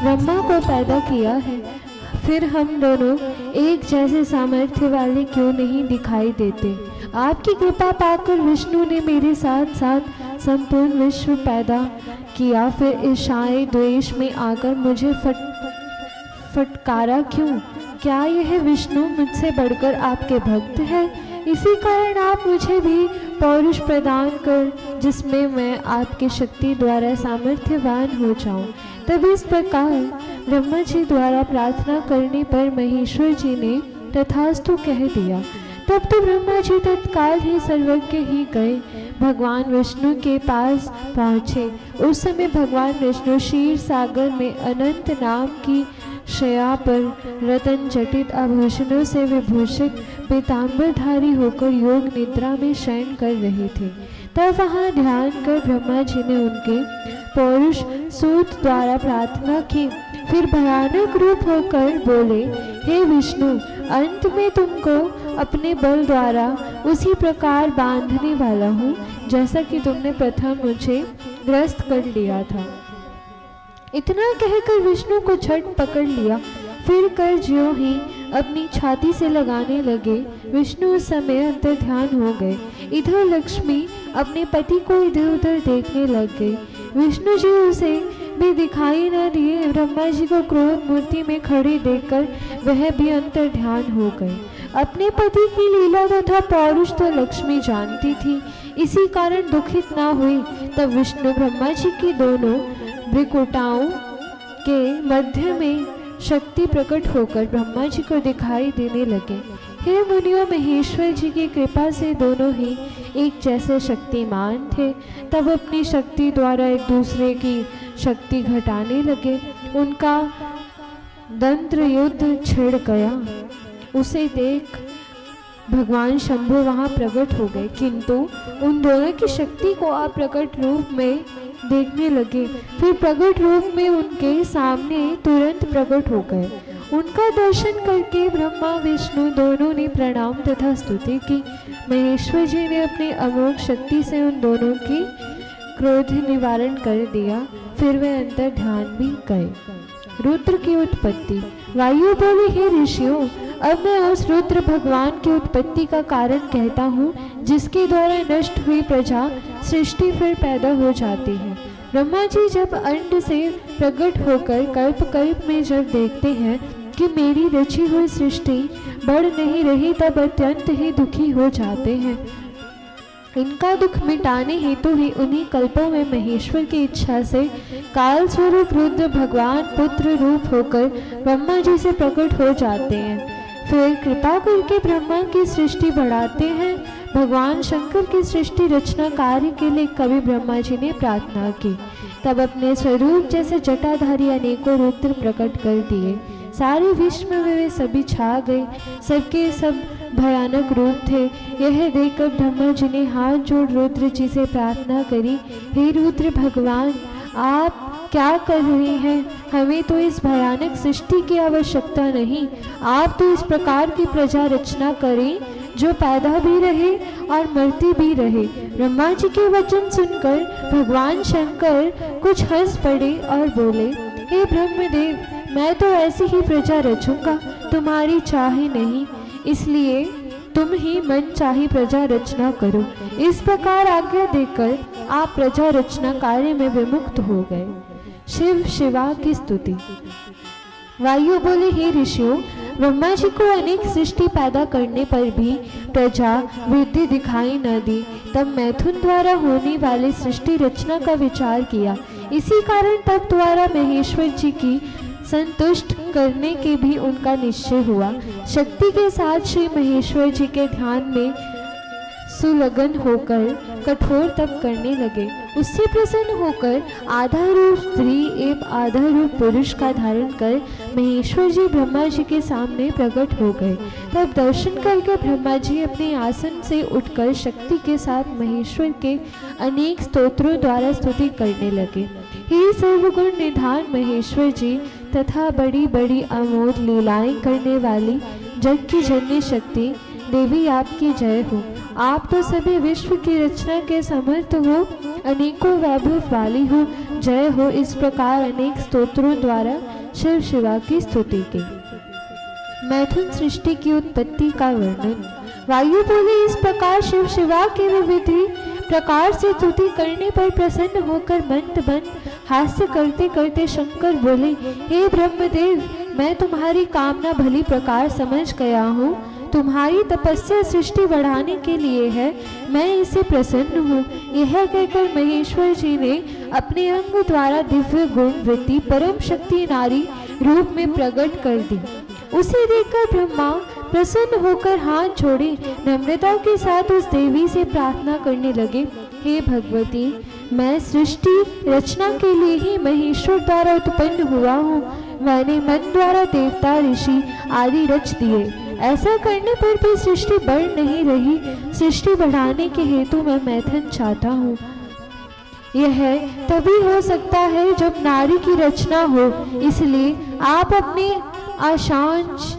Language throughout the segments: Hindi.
ब्रह्मा को पैदा किया है, फिर हम दोनों एक जैसे सामर्थ्य वाले क्यों नहीं दिखाई देते। आपकी कृपा पाकर विष्णु ने मेरे साथ साथ संपूर्ण विश्व पैदा किया, फिर ईर्ष्या द्वेष में आकर मुझे फटकारा क्यों? क्या यह विष्णु मुझसे बढ़कर आपके भक्त है? इसी कारण आप मुझे भी पौरुष प्रदान कर, जिसमें मैं आपकी शक्ति द्वारा सामर्थ्यवान हो जाऊं। तब इस प्रकार ब्रह्मा जी द्वारा प्रार्थना करने पर महेश्वर जी ने तथास्तु कह दिया। तब तो ब्रह्मा जी तत्काल ही सर्वज्ञ ही गए, भगवान विष्णु के पास पहुँचे। उस समय भगवान विष्णु क्षीर सागर में अनंत नाम की शया पर रतन जटित आभूषणों से विभूषित पीताम्बरधारी होकर योग निद्रा में शयन कर रहे थे। तब वहाँ ध्यान कर ब्रह्मा जी ने उनके पौरुष सूत द्वारा प्रार्थना की। फिर भयानक रूप होकर बोले, हे विष्णु, अंत में तुमको अपने बल द्वारा उसी प्रकार बांधने वाला हूँ जैसा कि तुमने प्रथम मुझे ग्रस्त कर लिया था। इतना कहकर विष्णु को झट पकड़ लिया। फिर कर ज्यों ही अपनी छाती से लगाने लगे। विष्णु उस समय अंतर ध्यान हो गए। इधर लक्ष्मी अपने पति को इधर उधर देखने लग गई। विष्णु जी उसे भी दिखाई न दिए। ब्रह्मा जी को क्रोध मूर्ति में खड़े देखकर वह भी अंतर ध्यान हो गए। अपने पति की लीला तथा पौरुष तो लक्ष्मी जानती थी, इसी कारण दुखित न हुई। तब विष्णु ब्रह्मा जी की दोनों भ्रिकुटाओं के मध्य में शक्ति प्रकट होकर ब्रह्मा जी को दिखाई देने लगे। हे मुनियों, महेश्वर जी की कृपा से दोनों ही एक जैसे शक्तिमान थे। तब अपनी शक्ति द्वारा एक दूसरे की शक्ति घटाने लगे। उनका दंत्र युद्ध छिड़ गया। उसे देख भगवान शंभु वहाँ प्रकट हो गए, किंतु उन दोनों की शक्ति को अप्रकट रूप में देखने लगे। फिर प्रकट रूप में उनके सामने तुरंत प्रकट हो गए। उनका दर्शन करके ब्रह्मा विष्णु दोनों ने प्रणाम तथा स्तुति की। महेश्वर जी ने अपनी अमोघ शक्ति से उन दोनों की क्रोध निवारण कर दिया। फिर वे अंतर ध्यान भी गए। रुद्र की उत्पत्ति। वायु बोले, हे ऋषियों, अब मैं उस रुद्र भगवान की उत्पत्ति का कारण कहता हूँ जिसके द्वारा नष्ट हुई प्रजा सृष्टि फिर पैदा हो जाती है। ब्रह्मा जी जब अंड से प्रकट होकर कल्प कल्प में जब देखते हैं कि मेरी रची हुई सृष्टि बढ़ नहीं रही, तब अत्यंत ही दुखी हो जाते हैं। इनका दुख मिटाने हेतु ही उन्हीं कल्पों में महेश्वर की इच्छा से काल स्वरूप रुद्र भगवान पुत्र रूप होकर ब्रह्मा जी से प्रकट हो जाते हैं। फिर कृपा करके ब्रह्मा की सृष्टि बढ़ाते हैं। भगवान शंकर की सृष्टि रचना कार्य के लिए कवि ब्रह्मा जी ने प्रार्थना की। तब अपने स्वरूप जैसे जटाधारी अनेकों रुद्र प्रकट कर दिए। सारे विश्व में वे सभी छा गए। सबके सब भयानक रूप थे। यह देखकर ब्रह्मा जी ने हाथ जोड़ रुद्र जी से प्रार्थना करी, हे रुद्र भगवान, आप क्या कर रहे हैं? हमें तो इस भयानक सृष्टि की आवश्यकता नहीं। आप तो इस प्रकार की प्रजा रचना करें जो पैदा भी रहे और मरती भी रहे। ब्रह्मा जी के वचन सुनकर भगवान शंकर कुछ हंस पड़े और बोले, हे ब्रह्मदेव, मैं तो ऐसी ही प्रजा रचूंगा, तुम्हारी चाहे नहीं, इसलिए तुम ही मन चाही प्रजा रचना करो। इस प्रकार आज्ञा देकर आप प्रजा रचना कार्य में विमुक्त हो गए। शिव शिवा की स्तुति। वायु बोले, हे ऋषियों, ब्रह्मा जी को अनेक सृष्टि पैदा करने पर भी प्रजा वृद्धि दिखाई न दी। तब मैथुन द्वारा होने वाली सृष्टि रचना का विचार किया। इसी कारण तब द्वारा महेश्वर जी की संतुष्ट करने के भी उनका निश्चय हुआ। शक्ति के साथ श्री महेश्वर जी के ध्यान में सुलगन होकर कठोर तप करने लगे। उससे प्रसन्न होकर आधा रूप स्त्री एवं आधा रूप पुरुष का धारण कर महेश्वर जी ब्रह्मा जी के सामने प्रकट हो गए। तब दर्शन करके ब्रह्मा जी अपने आसन से उठकर शक्ति के साथ महेश्वर के अनेक स्तोत्रों द्वारा स्तुति करने लगे। हे सर्वगुण निधान महेश्वर जी तथा बड़ी बड़ी अमोघ लीलाएं करने वाली जग की जननी शक्ति देवी, आपकी जय हो। आप तो सभी विश्व की रचना के समर्थ हो, अनेकों वैभव वाली हो, जय हो। इस प्रकार अनेक स्तोत्रों द्वारा शिव शिवा की स्तुति की। मैथुन सृष्टि की उत्पत्ति का वर्णन। वायु बोले, इस प्रकार शिव शिवा के विविध प्रकार से स्तुति करने पर प्रसन्न होकर मंद मंद हास्य करते करते शंकर बोले, हे ब्रह्मदेव, मैं तुम्हारी कामना भली प्रकार समझ गया हूँ। तुम्हारी तपस्या सृष्टि बढ़ाने के लिए है, मैं इससे प्रसन्न हूँ। यह कहकर महेश्वर जी ने अपने अंग द्वारा दिव्य गुण वृत्ति परम शक्ति नारी रूप में प्रकट कर दी। उसे देखकर ब्रह्मा प्रसन्न होकर हाथ जोड़े नम्रता के साथ उस देवी से प्रार्थना करने लगे, हे भगवती, मैं सृष्टि रचना के लिए ही महेश्वर द्वारा उत्पन्न हुआ हूँ। मैंने मन द्वारा देवता ऋषि आदि रच दिए। ऐसा करने पर भी सृष्टि बढ़ नहीं रही। सृष्टि बढ़ाने के हेतु मैं मैथुन चाहता हूँ। यह तभी हो सकता है जब नारी की रचना हो, इसलिए आप अपने आशांश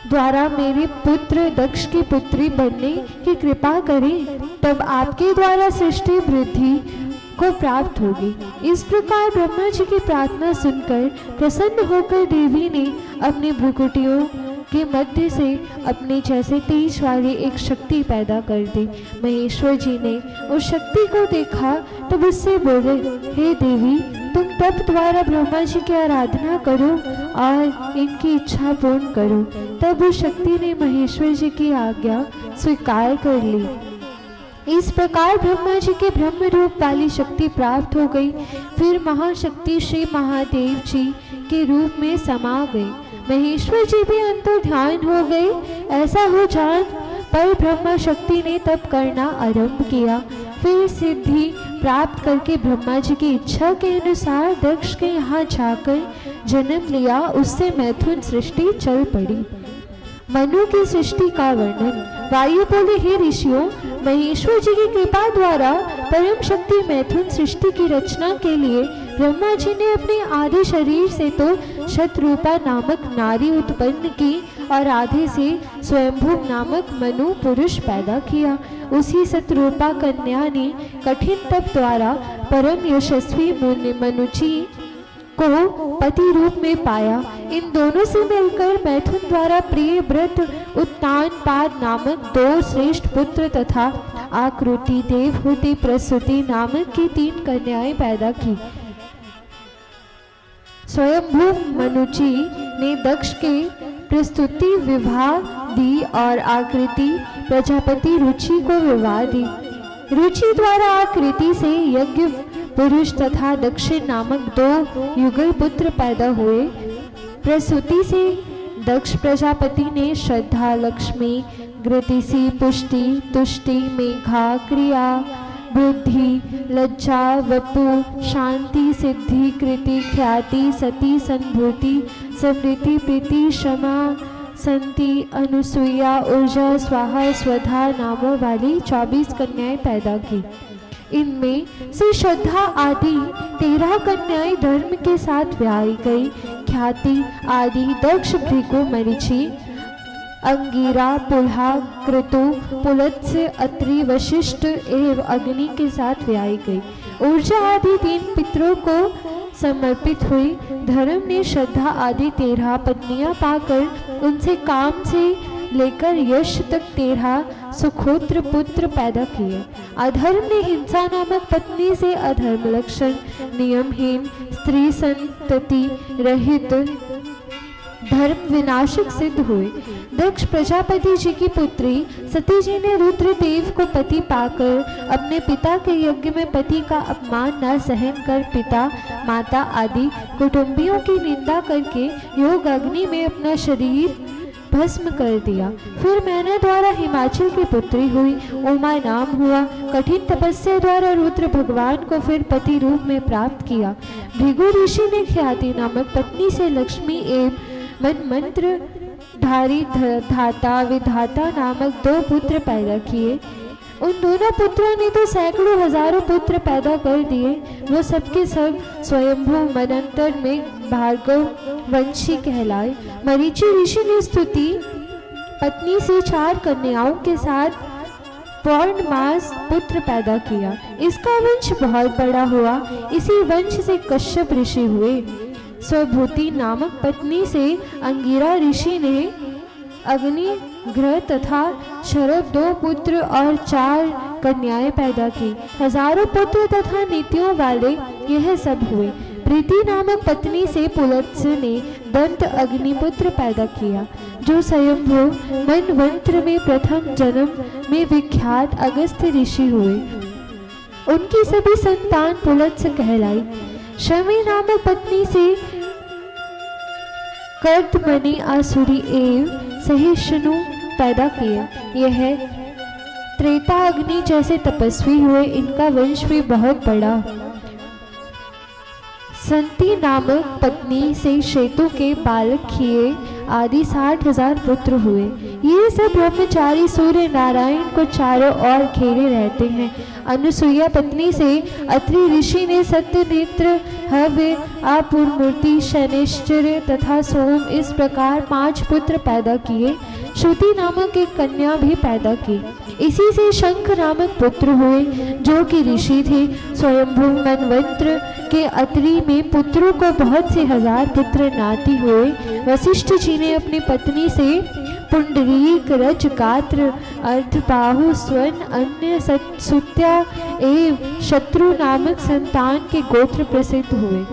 द्वारा मेरे पुत्र दक्ष की पुत्री बनने की कृपा करें, तब आपके द्वारा सृष्टि वृद्धि को प्राप्त होगी। इस प्रकार ब्रह्मा जी की प्रार्थना सुनकर प्रसन्न होकर देवी ने अपने भ्रुकुटियों के मध्य से अपने जैसे तेज वाली एक शक्ति पैदा कर दी। महेश्वर जी ने उस शक्ति को देखा तब उससे बोले, हे देवी, तुम तप द्वारा ब्रह्मा जी की आराधना करो और इनकी इच्छा पूर्ण करो। तब उस शक्ति ने महेश्वर जी की आज्ञा स्वीकार कर ली। इस प्रकार ब्रह्मा जी के ब्रह्म रूप वाली शक्ति प्राप्त हो गई। फिर महाशक्ति श्री महादेव जी के रूप में समा गई। महेश्वर जी भी अंतर ध्यान हो गए। ऐसा हो जान पर ब्रह्मा शक्ति ने तप करना आरंभ किया। फिर सिद्धि प्राप्त करके ब्रह्मा जी की इच्छा के अनुसार दक्ष के यहाँ जाकर जन्म लिया। उससे मैथुन सृष्टि चल पड़ी। मनु की सृष्टि का वर्णन। वायु बोले, हे ऋषियों, महेश्वर जी की कृपा द्वारा परम शक्ति मैथुन सृष्टि की रचना के लिए ब्रह्मा जी ने अपने आधे शरीर से तो शतरूपा नामक नारी उत्पन्न की और आधे से स्वयंभू नामक मनु पुरुष पैदा किया। उसी शतरूपा कन्या ने कठिन तप द्वारा परम यशस्वी मनुजी को पति रूप में पाया। इन दोनों से मिलकर मैथुन द्वारा प्रिय व्रत उत्तानपाद नामक 2 श्रेष्ठ पुत्र तथा आकृति, देवहूति, प्रसूति नामक की 3 कन्याएं पैदा की। स्वयंभू मनुजी ने दक्ष के प्रस्तुति विवाह दी और आकृति प्रजापति रुचि को विवाह दी। रुचि द्वारा आकृति से यज्ञ पुरुष तथा दक्षिण नामक 2 युगल पुत्र पैदा हुए। प्रसूति से दक्ष प्रजापति ने श्रद्धा, लक्ष्मी, घृतिसी, पुष्टि, तुष्टि, मेघा, क्रिया, बुद्धि, लज्जा, वपु, शांति, सिद्धि, कृति, ख्याति, सती, संभूति, समृद्धि, प्रीति, क्षमा, संति, अनुसुईया, ऊर्जा, स्वाहा, स्वधा नामों वाली 24 कन्याएं पैदा की। इनमें से श्रद्धा आदि 13 कन्याएं धर्म के साथ ब्याही गई। ख्याति आदि दक्ष, भृगु, मरीचि, अंगिरा, पुल्हा, क्रतु, पुलत्स्य, अत्रि, वशिष्ठ एवं अग्नि के साथ ब्याही गई। ऊर्जा आदि 3 पितरों को समर्पित हुई। धर्म ने श्रद्धा आदि 13 पत्नियां पाकर उनसे काम से लेकर यश तक 13 सुखोत्र पुत्र पैदा किए। अधर्म ने हिंसा नामक पत्नी से अधर्म लक्षण, नियमहीन, स्त्री संतति रहित, धर्म विनाशक सिद्ध हुए। दक्ष प्रजापति जी की पुत्री सती जी ने रुद्रदेव को पति पाकर अपने पिता के यज्ञ में पति का अपमान न सहन कर पिता, माता आदि कुटुंबियों की निंदा करके योग अग्नि में अपना शरीर भस्म कर दिया। फिर मैना द्वारा हिमाचल की पुत्री हुई, उमा नाम हुआ। कठिन तपस्या द्वारा रुद्र भगवान को फिर पति रूप में प्राप्त किया। भृगु ऋषि ने ख्याति नामक पत्नी से लक्ष्मी एवं मन मंत्र धारी धाता विधाता नामक 2 पुत्र पैदा किए। उन दोनों पुत्रों ने तो सैकड़ों हजारों पुत्र पैदा कर दिए। वो सबके सब स्वयंभू मनंतर में भार्गव वंशी कहलाए। मरीचि ऋषि ने स्तुति पत्नी से 4 कन्याओं के साथ पौर्णमास पुत्र पैदा किया। इसका वंश बहुत बड़ा हुआ। इसी वंश से कश्यप ऋषि हुए। स्वभूति नामक पत्नी से अंगिरा ऋषि ने अग्नि, घृ तथा शरभ 2 पुत्र और 4 कन्याएं पैदा की। हजारों पुत्र तथा नीतियों वाले यह सब हुए। प्रीति नामक पत्नी से पुलत्स्य ने दंत अग्निपुत्र पैदा किया, जो स्वयंभू मनवंत्र में प्रथम जन्म में विख्यात अगस्त्य ऋषि हुए। उनकी सभी संतान पुलत्स्य कहलाई। शमी नामक पत्नी से कर्दमनि आसुरी एवं सहिष्णु पैदा किए। यह त्रेता अग्नि जैसे तपस्वी हुए। इनका वंश भी बहुत बड़ा। संति नामक पत्नी से शेतु के बालक खिए आदि 60,000 पुत्र हुए। ये सब ब्रह्मचारी सूर्य नारायण को चारों ओर घेरे रहते हैं। अनुसुईया पत्नी से अत्रि ऋषि ने सत्यनेत्र, हव्य, आपूर्मूर्ति, शनैश्चर्य तथा सोम इस प्रकार 5 पुत्र पैदा किए। श्रुति नामक एक कन्या भी पैदा की। इसी से शंख नामक पुत्र हुए, जो कि ऋषि थे। स्वयंभू मनवंत्र के अत्रि में पुत्रों को बहुत से 1000 पुत्र नाती हुए। वशिष्ठ जी ने अपनी पत्नी से पुंडरीक, रज, गात्र, अर्धबाहु, स्वर्ण, अन्य, सुत्या एवं शत्रु नामक संतान के गोत्र प्रसिद्ध हुए।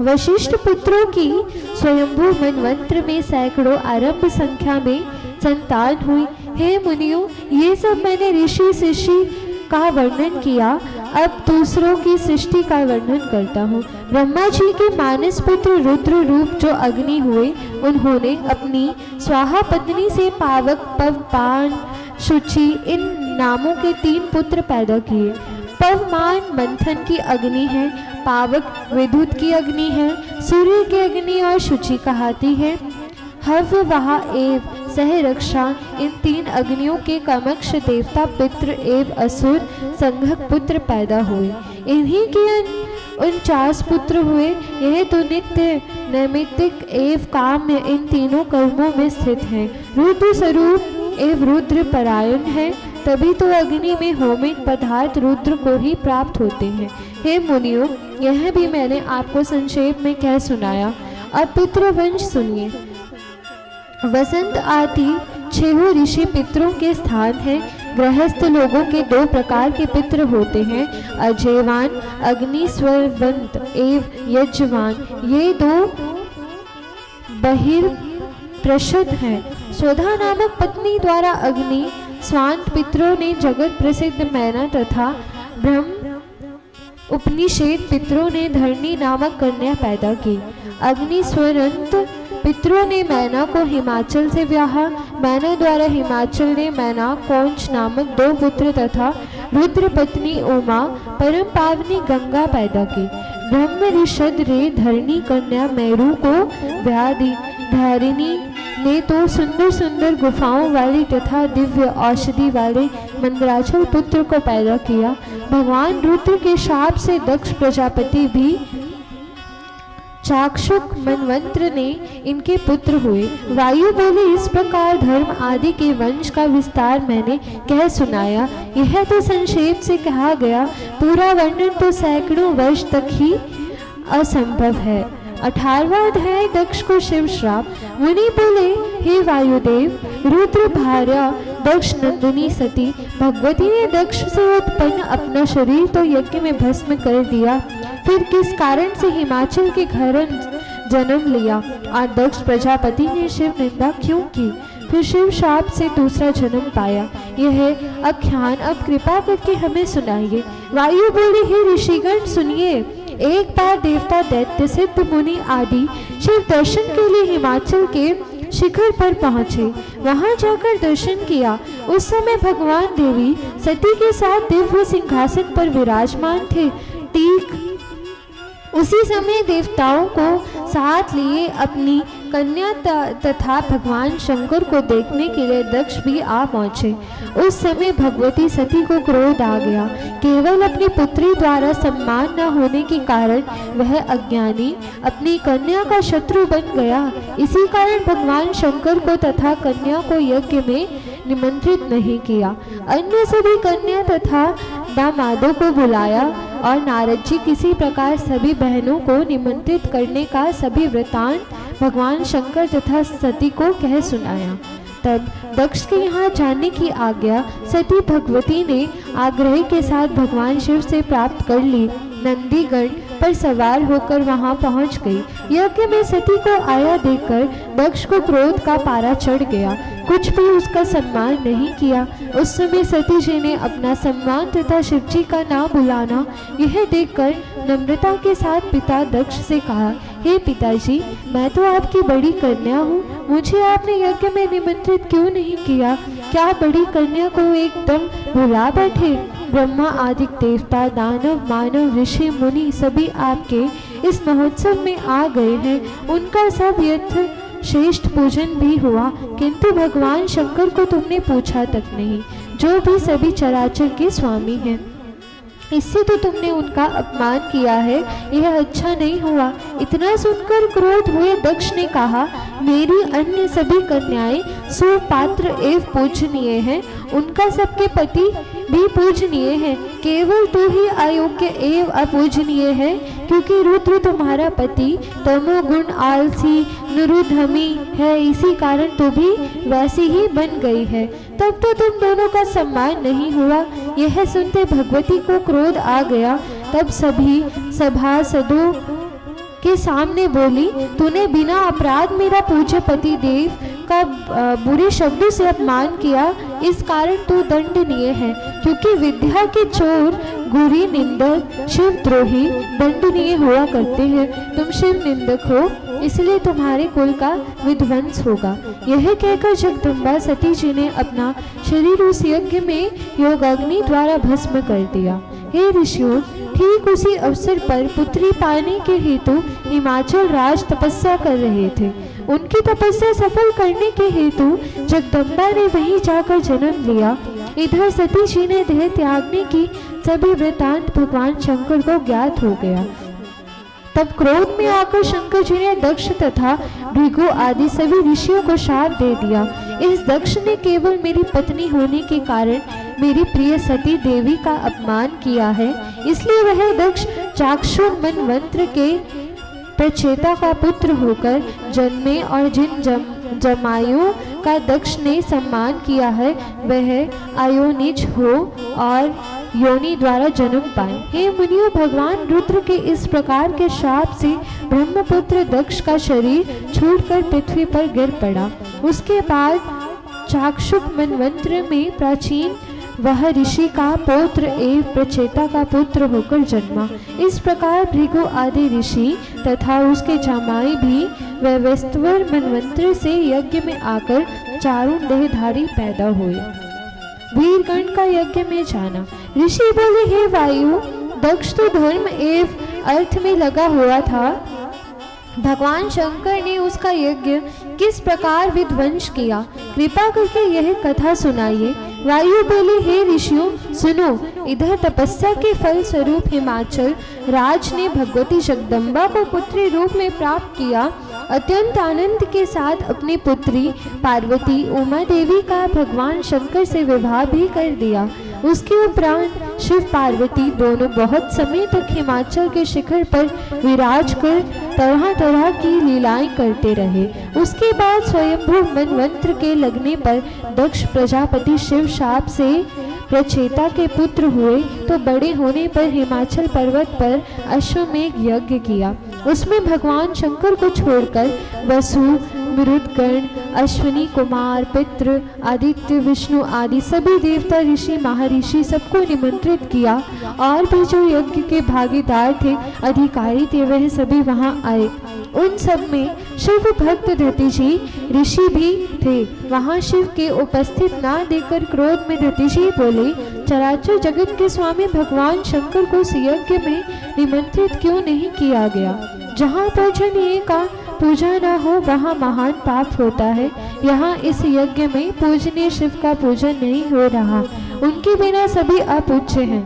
वशिष्ठ पुत्रों की स्वयंभू मनवंत्र में सैकड़ों आरंभ संख्या में संतान हुई। हे मुनियों, ये सब मैंने ऋषि सृष्टि का वर्णन किया। अब दूसरों की सृष्टि का वर्णन करता हूँ। ब्रह्मा जी के मानस पुत्र रुद्र रूप जो अग्नि हुए, उन्होंने अपनी स्वाहा पत्नी से पावक, पवमान, शुचि इन नामों के 3 पुत्र पैदा किए। पवमान मंथन की अग्नि है, पावक विद्युत की अग्नि है, सूर्य की अग्नि और शुचि कहाती है। हव्यवाह एवं सहरक्षा इन 3 अग्नियों के कमक्ष देवता, पितृ एवं असुर संघक पुत्र पैदा हुए। इन्हीं के 49 पुत्र हुए। यह तो नित्य, नैमित्तिक एवं काम्य इन तीनों कर्मों में स्थित हैं। रुद्र स्वरूप एवं रुद्र परायण है, तभी तो अग्नि में होमित पदार्थ रुद्र को ही प्राप्त होते हैं। हे मुनियों, यह भी मैंने आपको संक्षेप में कह सुनाया। अब पितृवंश सुनिए। वसंत आदि 6 ऋषि पितरों के स्थान है। गृहस्थ लोगों के 2 प्रकार के पितृ होते हैं, अजयवान, अग्निस्वरवंत एवं यजवान। ये 2 बहिर्प्रशद हैं। स्वधा नामक पत्नी द्वारा अग्नि स्वांत पितरों ने जगत प्रसिद्ध मैना तथा ब्रह्म उपनिषेद पितरों ने धरणी नामक कन्या पैदा की। अग्निस्वरंत पितरों ने मैना को हिमाचल से ब्याहा। मैना द्वारा हिमाचल ने मैना कौंच नामक 2 पुत्र तथा रुद्र पत्नी उमा, परम पावनी गंगा पैदा की। ब्रह्म ऋषद रे धरणी कन्या मेरू को ब्याह दी। धारिणी ने तो सुंदर सुंदर गुफाओं वाली तथा दिव्य औषधि वाले मंदराचल पुत्र को पैदा किया। भगवान रुद्र के शाप से दक्ष प्रजापति भी चाक्षुक मनवंत्र ने इनके पुत्र हुए। वायु बोले, इस प्रकार धर्म आदि के वंश का विस्तार मैंने कह सुनाया। यह तो संक्षेप से कहा गया, पूरा वर्णन तो सैकड़ों वर्ष तक ही असंभव है। 18वां अध्याय दक्ष को शिव श्राप। मुनि बोले, हे वायुदेव, रुद्र भार्या दक्ष नंदिनी सती भगवती ने दक्ष से उत्पन्न अपना शरीर तो यज्ञ में भस्म कर दिया, फिर किस कारण से हिमाचल के घर जन्म लिया और दक्ष प्रजापति ने शिव निंदा क्यों की, फिर शिव शाप से दूसरा जन्म पाया, यह आख्यान अब कृपा करके हमें सुनाइए। वायु बोले, हे ऋषिगण सुनिए। एक बार देवता दैत्य सिद्ध मुनि आदि शिव दर्शन के लिए हिमाचल के शिखर पर पहुंचे। वहां जाकर दर्शन किया। उस समय भगवान देवी सती के साथ दिव्य सिंहासन पर विराजमान थे। ठीक उसी समय देवताओं को साथ लिए अपनी कन्या तथा भगवान शंकर को देखने के लिए दक्ष भी आ पहुँचे। उस समय भगवती सती को क्रोध आ गया। केवल अपनी पुत्री द्वारा सम्मान न होने के कारण वह अज्ञानी अपनी कन्या का शत्रु बन गया। इसी कारण भगवान शंकर को तथा कन्या को यज्ञ में निमंत्रित नहीं किया। अन्य सभी कन्या तथा दामादों को बुलाया और नारद जी किसी प्रकार सभी बहनों को निमंत्रित करने का सभी वृतांत भगवान शंकर तथा सती को कह सुनाया। तब दक्ष के यहाँ जाने की आज्ञा सती भगवती ने आग्रह के साथ भगवान शिव से प्राप्त कर ली। नंदीगण पर सवार होकर वहां पहुंच गई। यज्ञ में सती को आया देखकर दक्ष को क्रोध का पारा चढ़ गया। कुछ भी उसका सम्मान नहीं किया। उस समय सती जी ने अपना सम्मान तथा शिवजी का नाम बुलाना यह देखकर नम्रता के साथ पिता दक्ष से कहा, हे पिताजी, मैं तो आपकी बड़ी कन्या हूँ, मुझे आपने यज्ञ में निमंत्रित क्यों नहीं किया? क्या बड़ी कन्या को एकदम भुला बैठे? ब्रह्मा आदि देवता, दानव, मानव, ऋषि, मुनि सभी आपके इस महोत्सव में आ गए हैं। उनका सब यथ श्रेष्ठ पूजन भी हुआ, किंतु भगवान शंकर को तुमने पूछा तक नहीं, जो भी सभी चराचर के स्वामी हैं। इससे तो तुमने उनका अपमान किया है, यह अच्छा नहीं हुआ। इतना सुनकर क्रोध हुए दक्ष ने कहा, मेरी अन्य सभी कन्याएं सुपात्र एवं पूजनीय हैं, उनका सबके पति भी पूजनीय है, केवल तू ही अयोग्य एवं अपूजनीय है, क्योंकि रुद्र तुम्हारा पति तमोगुण, आलसी, निरुद्धमी है, इसी कारण तू भी वैसी ही बन गई है। तब तो तुम दोनों का सम्मान नहीं हुआ। यह सुनते भगवती को क्रोध आ गया। तब सभी सभासदों के सामने बोली, तूने बिना अपराध मेरा पूज्य पति देव का बुरे शब्दों से अपमान किया, इस कारण तू दंडनीय है, क्योंकि विद्या के चोर, गुरी, निंदक, शिवद्रोही दंडनीय हुआ करते हैं। तुम शिव निंदक हो, इसलिए तुम्हारे कुल का विध्वंस होगा। यह कहकर जगदम्बा सती जी ने अपना शरीर उस यज्ञ में योगाग्नि द्वारा भस्म कर दिया। हे ऋषियों, ठीक उसी अवसर पर पुत्री पाने के हेतु हिमाचल राज तपस्या कर रहे थे। उनकी तपस्या सफल करने के हेतु जगदम्बा ने वहीं जाकर जन्म लिया। इधर सती जी ने देह त्यागने की सभी वृतांत भगवान शंकर को ज्ञात हो गया। तब क्रोध में आकर शंकर जी ने दक्ष तथा भृगु आदि सभी ऋषियों को शाप दे दिया। इस दक्ष ने केवल मेरी पत्नी होने के कारण मेरी प्रिय सती देवी का अपमान किया है, इसलिए वह दक्ष चाक्षुर मनवंत्र के प्रचेता का पुत्र होकर जन्मे और जिन जमायु का दक्ष ने सम्मान किया है वह अयोनिज हो और योनि द्वारा जन्म पाए। हे मुनियों, भगवान रुद्र के इस प्रकार के श्राप से ब्रह्मपुत्र दक्ष का शरीर छूटकर पृथ्वी पर गिर पड़ा। उसके बाद चाक्षुक मनवंत्र में प्राचीन वह ऋषि का पौत्र एवं प्रचेता का पुत्र होकर जन्मा। इस प्रकार भृगु आदि ऋषि तथा उसके जमाई भी वैवस्वत मनवंत्र से यज्ञ में आकर चारों देहधारी पैदा हुए। वीरगण का यज्ञ में जाना। ऋषि बोले, हे वायु, दक्ष तो धर्म एवं अर्थ में लगा हुआ था, भगवान शंकर ने उसका यज्ञ किस प्रकार विध्वंस किया, कृपा करके यह कथा सुनाइए। वायु बोले, हे ऋषियों सुनो, इधर तपस्या के फल स्वरूप हिमाचल राज ने भगवती जगदम्बा को पुत्री रूप में प्राप्त किया। अत्यंत आनंद के साथ अपनी पुत्री पार्वती उमा देवी का भगवान शंकर से विवाह भी कर दिया। उसके उपरांत शिव पार्वती दोनों बहुत समय तक हिमाचल के शिखर पर विराज कर तरह तरह की लीलाएं करते रहे। उसके बाद स्वयंभू मनवंत्र के लगने पर दक्ष प्रजापति शिव शाप से प्रचेता के पुत्र हुए, तो बड़े होने पर हिमाचल पर्वत पर अश्वमेघ यज्ञ किया। उसमें भगवान शंकर को छोड़कर वसु, मरुदगण, अश्विनी कुमार, पितृ, आदित्य, विष्णु आदि सभी देवता, ऋषि, महर्षि सबको निमंत्रित किया, और भी जो यज्ञ के भागीदार थे, अधिकारी थे, वह सभी वहां आए। उन सब में शिव भक्त दधीचि ऋषि भी थे। वहां शिव के उपस्थित ना देकर क्रोध में दधीचि बोले, चराचर जगत के स्वामी भगवान शंकर को इस यज्ञ में निमंत्रित क्यों नहीं किया गया? जहाँ पूजनीय का पूजा न हो वहाँ महान पाप होता है। यहाँ इस यज्ञ में पूजनीय शिव का पूजन नहीं हो रहा, उनके बिना सभी अपूज्य हैं।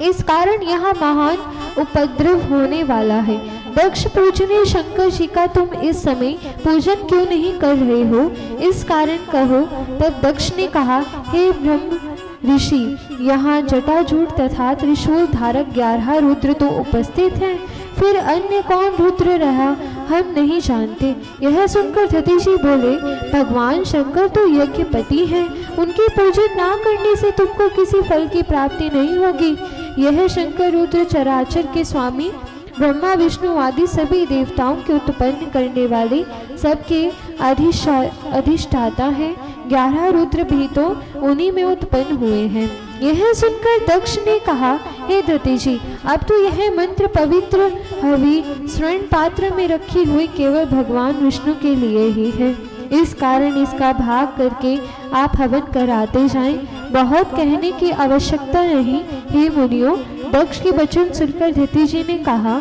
इस कारण यहाँ महान उपद्रव होने वाला है। दक्ष पूजनीय शंकर जी का तुम इस समय पूजन क्यों नहीं कर रहे हो, इस कारण कहो। तब दक्ष ने कहा, हे ब्रह्म ऋषि, यहाँ जटाजूट तथा त्रिशूल धारक 11 रुद्र तो उपस्थित हैं, फिर अन्य कौन रुद्र रहा हम नहीं जानते। यह सुनकर दधीचि बोले, भगवान शंकर तो यज्ञपति हैं, उनके पूजन ना करने से तुमको किसी फल की प्राप्ति नहीं होगी। यह शंकर रुद्र चराचर के स्वामी, ब्रह्मा विष्णु आदि सभी देवताओं के उत्पन्न करने वाले, सबके अधिष्ठाता हैं। 11 रुद्र भी तो उन्हीं में उत्पन्न हुए हैं। यह सुनकर दक्ष ने कहा, हे दधीचि, अब तो यह मंत्र पवित्र हवि स्वर्ण पात्र में रखी हुई केवल भगवान विष्णु के लिए ही है। इस कारण इसका भाग करके आप हवन कराते जाएं, बहुत कहने की आवश्यकता नहीं। हे मुनियों, दक्ष के वचन सुनकर दधीचि ने कहा,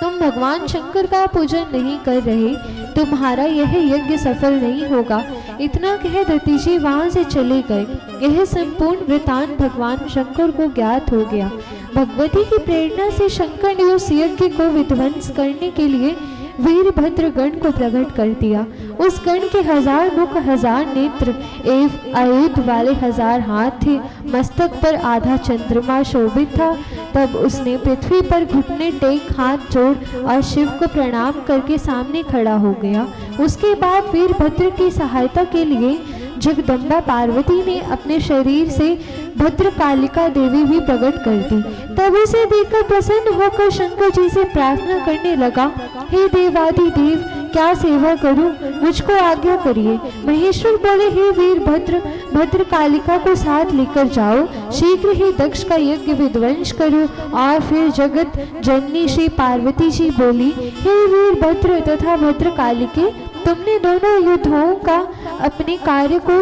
तुम भगवान शंकर का पूजन नहीं कर रहे, तुम्हारा यह यज्ञ सफल नहीं होगा। इतना कह दधीचि वहां से चले गए। यह संपूर्ण वृतांत भगवान शंकर को ज्ञात हो गया। भगवती की प्रेरणा से शंकर ने उस यज्ञ को विध्वंस करने के लिए वीरभद्र गण को प्रकट कर दिया। उस गण के 1000 मुख, 1000 नेत्र एवं आयुध वाले 1000 हाथ थे। मस्तक पर आधा चंद्रमा शोभित था। तब उसने पृथ्वी पर घुटने टेक हाथ जोड़ और शिव को प्रणाम करके सामने खड़ा हो गया। उसके बाद वीरभद्र की सहायता के लिए जगदम्बा पार्वती ने अपने शरीर से भद्रकालिका देवी भी प्रकट कर दी। तब उसे देखकर प्रसन्न होकर शंकर जी से प्रार्थना करने लगा, हे देवादि देव, क्या सेवा करूं, मुझको आज्ञा करिए। महेश्वर बोले, हे वीरभद्र, भद्रकालिका को साथ लेकर जाओ, शीघ्र ही दक्ष का यज्ञ विध्वंस करो। और फिर जगत जननी श्री पार्वती जी बोली, हे वीरभद्र तथा भद्रकालिके, तुमने दोनों युद्धों का अपने कार्य को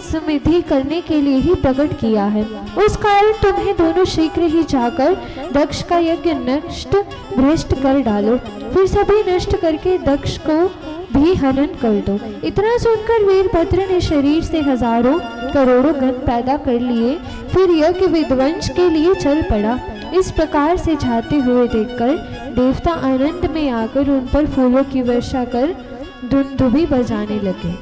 समृद्धि करने के लिए ही प्रकट किया है। उस कारण तुम्हें दोनों शीघ्र ही जाकर दक्ष का यज्ञ नष्ट भ्रष्ट कर डालो, फिर सभी नष्ट करके दक्ष को भी हनन कर दो। इतना सुनकर वीरभद्र ने शरीर से हजारों करोड़ों गण पैदा कर लिए, फिर यज्ञ विध्वंस के लिए चल पड़ा। इस प्रकार से जाते हुए देखकर देवता आनंद में आकर उन पर फूलों की वर्षा कर धुंधुभी बजाने लगे।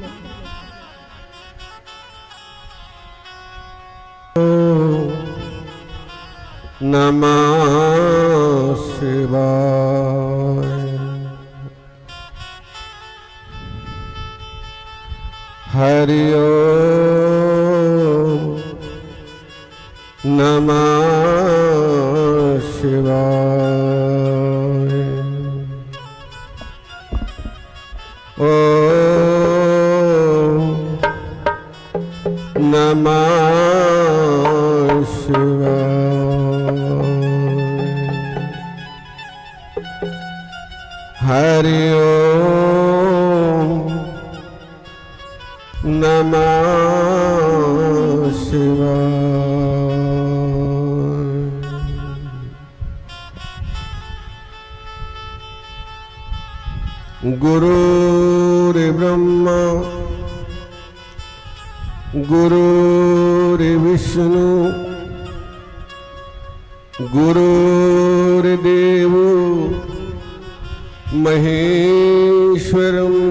नमः शिवाय। हरि ओम नमः शिवाय। ओम नमः हरि ओम नमः शिवाय। गुरुर्ब्रह्मा गुरुर्विष्णु गुरुर्देवो महेश्वरम्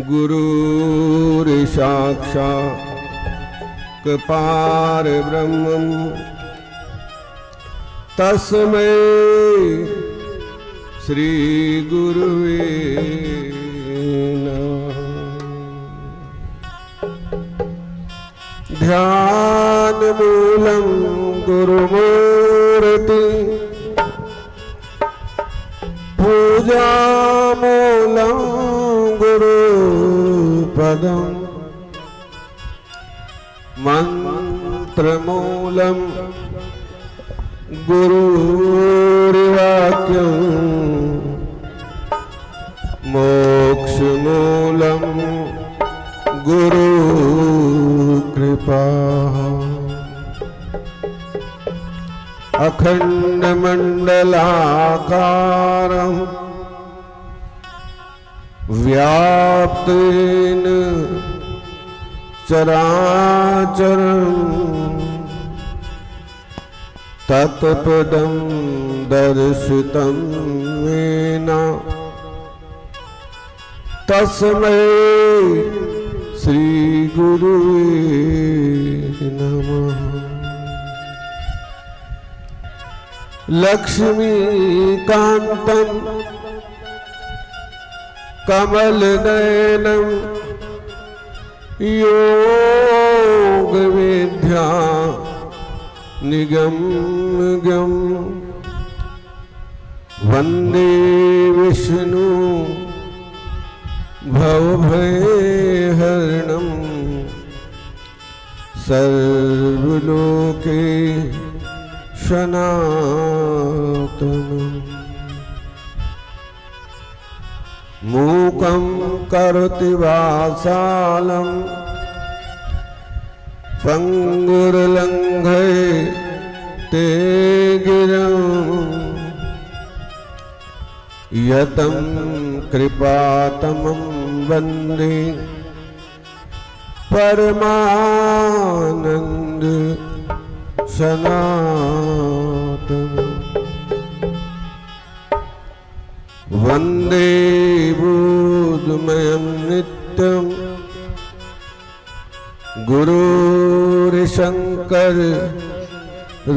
गुरुर्साक्षात् परब्रह्मम् तस्मै श्री गुरुवे नमः। ध्यान मूलं गुरुमूर्ति पूजा मूलं गुरुपदम् मंत्र मूलं गुरुर्वाक्यं मोक्ष मूलं गुरु कृपा। अखंड मंडल साकारं व्याप्तेन चराचरं तत्पदं दर्शितं येन तस्मै श्री गुरुवे नमः। लक्ष्मीकान्तं कमलनयनं योगविद्या निगम्यं वन्दे विष्णु भवभयहरणं सर्वलोके सनातनम्। मूकं करोति वाचालं पङ्गुर्लङ्घयते गिरं यतं कृपातमं वन्दे परमानन्द सनातनम्। वन्दे बुद्धमयं नित्यं गुरुर्शङ्कर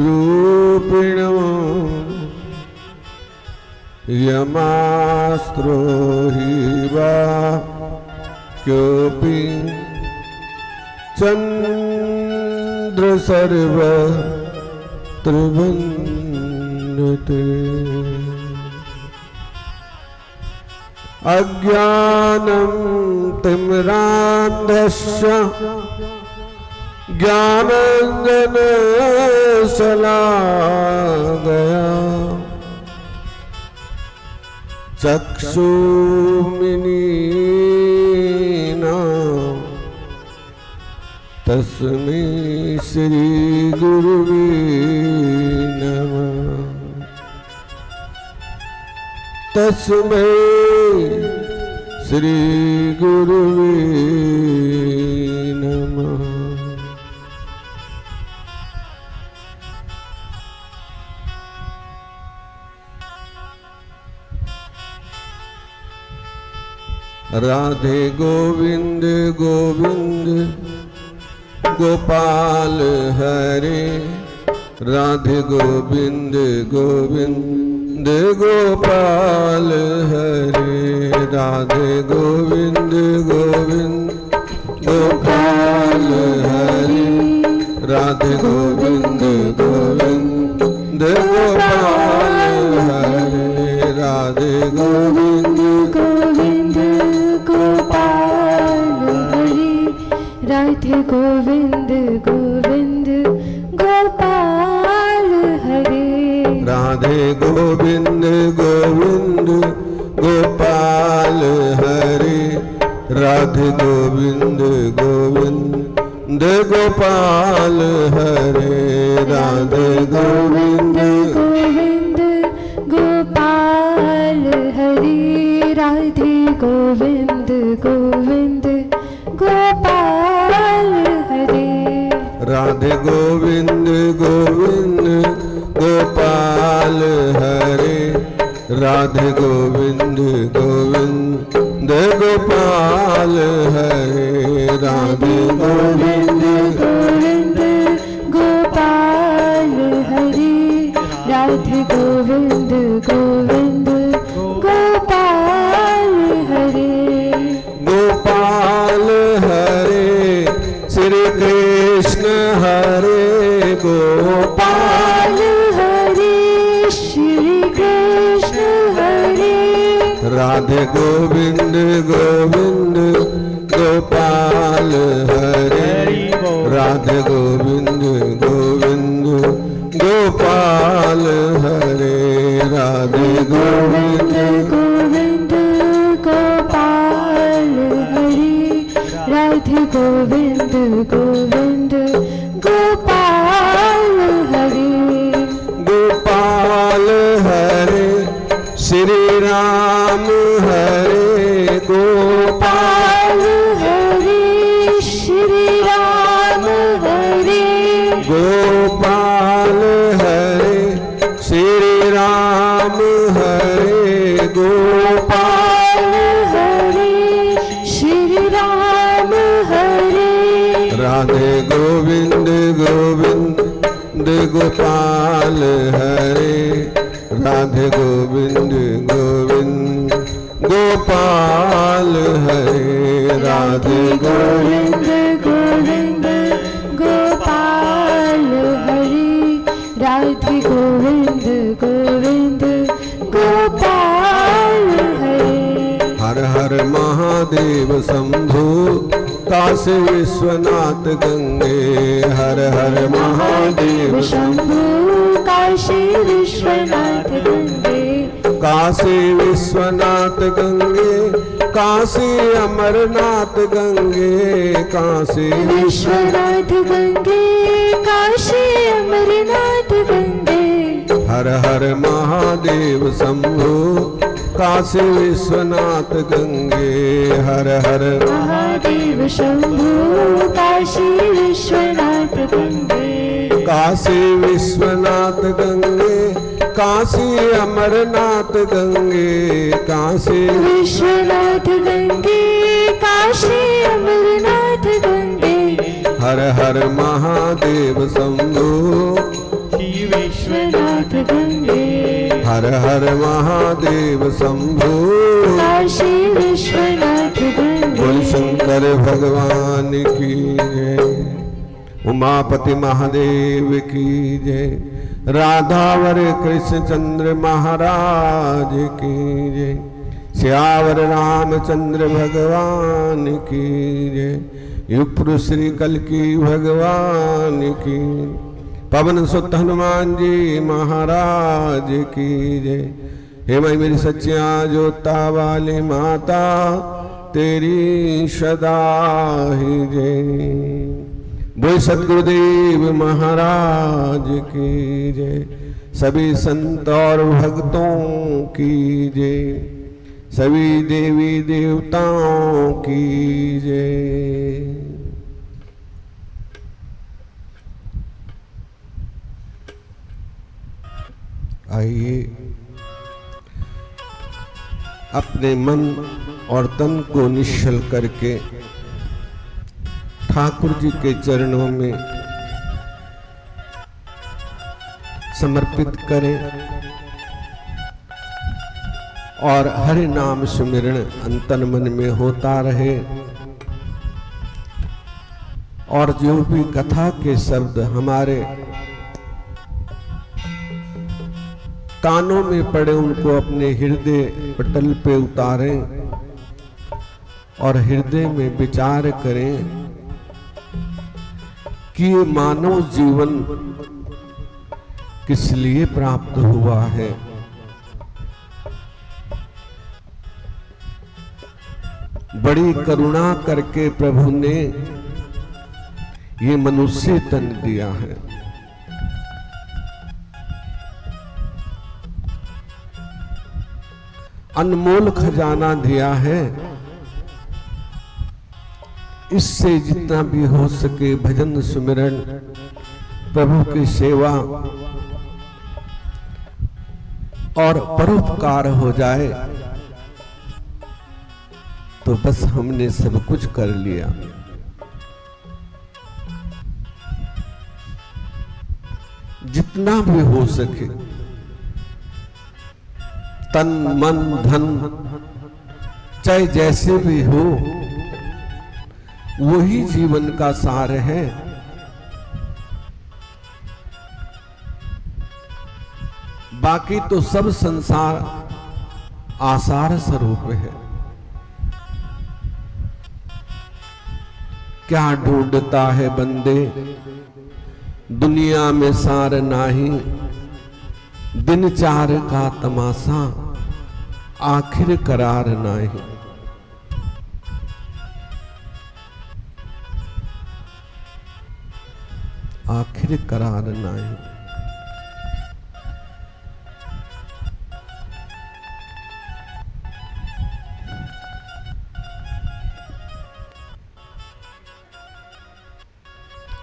रूपिणं यमास्त्रो हि वा क्योऽपि चन्द्रसर्वत्रवन्दते। अज्ञानं तिम्रान्धस्य ज्ञानाञ्जनशलाकया चक्षुर्मिलितं तस्मै श्री गुरुवे नमः। तस्मै श्री गुरुवे नमः। राधे गोविंद गोविंद गोपाल हरे, राधे गोविंद गोविंद गोपाल हरे, राधे गोविंद गोविंद गोपाल हरे, राधे गोविंद गोविंद गोपाल हरे, राधे गोविंद गोविंद गोपाल हरे, राधे गोविंद गोविंद गोपाल हरे, राधे गोविंद गोविंद गोपाल हरे, राधे गोविंद गोविंद गोपाल हरे, राधे गोविंद गोविंद गोपाल हरे, राधे गोविंद गोविंद गोपाल हरे, राधे गोविंद गोविंद गोपाल हरे, राधे गोविंद गोविंद गोपाल हरे, राधे गोविंद गोविंद गोपाल हरे, राधे गोविंद गोविंद गोपाल हरे, गोपाल हरे श्री कृष्ण हरे, गोपाल हरे श्री कृष्ण हरे, राधे गोविंद गोविंद गोपाल हरे, राधे गोविंद गोविंद गोपाल हरे, राधे गोविंद गोविंद गोपाल हरे, राधे गोविंद गोविंद गोपाल हरे, गोपाल हरे श्री राम हरे गोपाल हरे श्री राम हरे गोपाल हरे श्री राम हरे गोपाल हरे श्री राम हरे राधे गोविंद गोविंद गोपाल हरे राधे गोविंद गोविंद गोपाल हरे राधे गोविंद गोविंद गोपाल हरे राधे गोविंद गोविंद गोपाल हरे हर हर महादेव शंभु काशी विश्वनाथ गंगे हर हर महादेव शंभु काशी विश्वनाथ गंगे काशी विश्वनाथ गंगे काशी अमरनाथ गंगे काशी विश्वनाथ गंगे काशी अमरनाथ गंगे हर हर महादेव शंभु काशी विश्वनाथ गंगे हर हर महादेव शंभु काशी विश्वनाथ गंगे काशी विश्वनाथ गंगे काशी अमरनाथ गंगे काशी विश्वनाथ गंगे काशी अमरनाथ गंगे हर हर महादेव शंभु विश्वनाथ गंगे हर हर महादेव शंभु काशी विश्वनाथ गंगे बोल शंकर भगवान की जय उमापति महादेव की जय राधावर कृष्णचंद्र महाराज की जय श्यावर रामचंद्र भगवान की जय युग श्री कल्की भगवान की पवन सुत हनुमान जी महाराज की जय हे मैं मेरी सच्चिया जोता वाली माता तेरी सदा ही जय बोल सतगुरुदेव महाराज की जय सभी संत और भक्तों की जय सभी देवी देवताओं की जय। आइए अपने मन और तन को निश्चल करके ठाकुर जी के चरणों में समर्पित करें और हरि नाम सुमिरण अंतन मन में होता रहे और जो भी कथा के शब्द हमारे कानों में पड़े उनको अपने हृदय पटल पे उतारें और हृदय में विचार करें कि ये मानव जीवन किस लिए प्राप्त हुआ है। बड़ी करुणा करके प्रभु ने ये मनुष्य तन दिया है। अनमोल खजाना दिया है। इससे जितना भी हो सके भजन सुमिरन प्रभु की सेवा और परोपकार हो जाए तो बस हमने सब कुछ कर लिया। जितना भी हो सके तन मन धन चाहे जैसे भी हो वही जीवन का सार है। बाकी तो सब संसार आसार स्वरूप है। क्या ढूंढता है बंदे दुनिया में सार नाही, दिन चार का तमाशा आखिर करार नाही। आखिर करार नाही।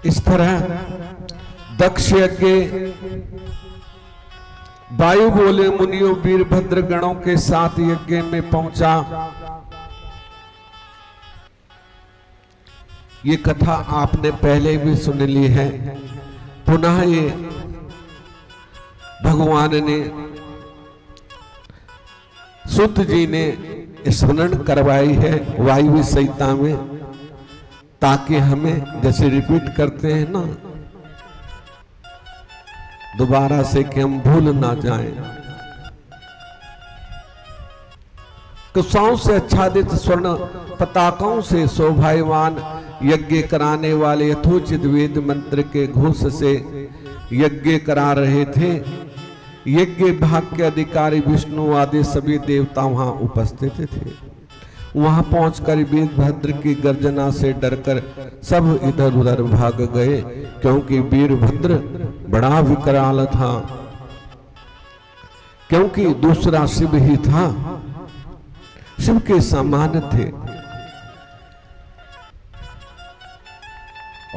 इस तरह दक्ष यज्ञ वायु बोले मुनियों वीरभद्र गणों के साथ यज्ञ में पहुंचा। ये कथा आपने पहले भी सुन ली है, पुनः ये भगवान ने सूत जी ने स्मरण करवाई है वायु संहिता में, ताकि हमें जैसे रिपीट करते हैं ना दोबारा से कि हम भूल ना जाएं। कुशाओं से आच्छादित स्वर्ण पताकों से शोभायमान यज्ञ कराने वाले यथोचित वेद मंत्र के घोष से यज्ञ करा रहे थे। यज्ञ भाग के अधिकारी विष्णु आदि सभी देवता वहां उपस्थित थे। वहां पहुंचकर वीरभद्र की गर्जना से डरकर सब इधर उधर भाग गए, क्योंकि वीरभद्र बड़ा विकराल था, क्योंकि दूसरा शिव ही था, शिव के समान थे।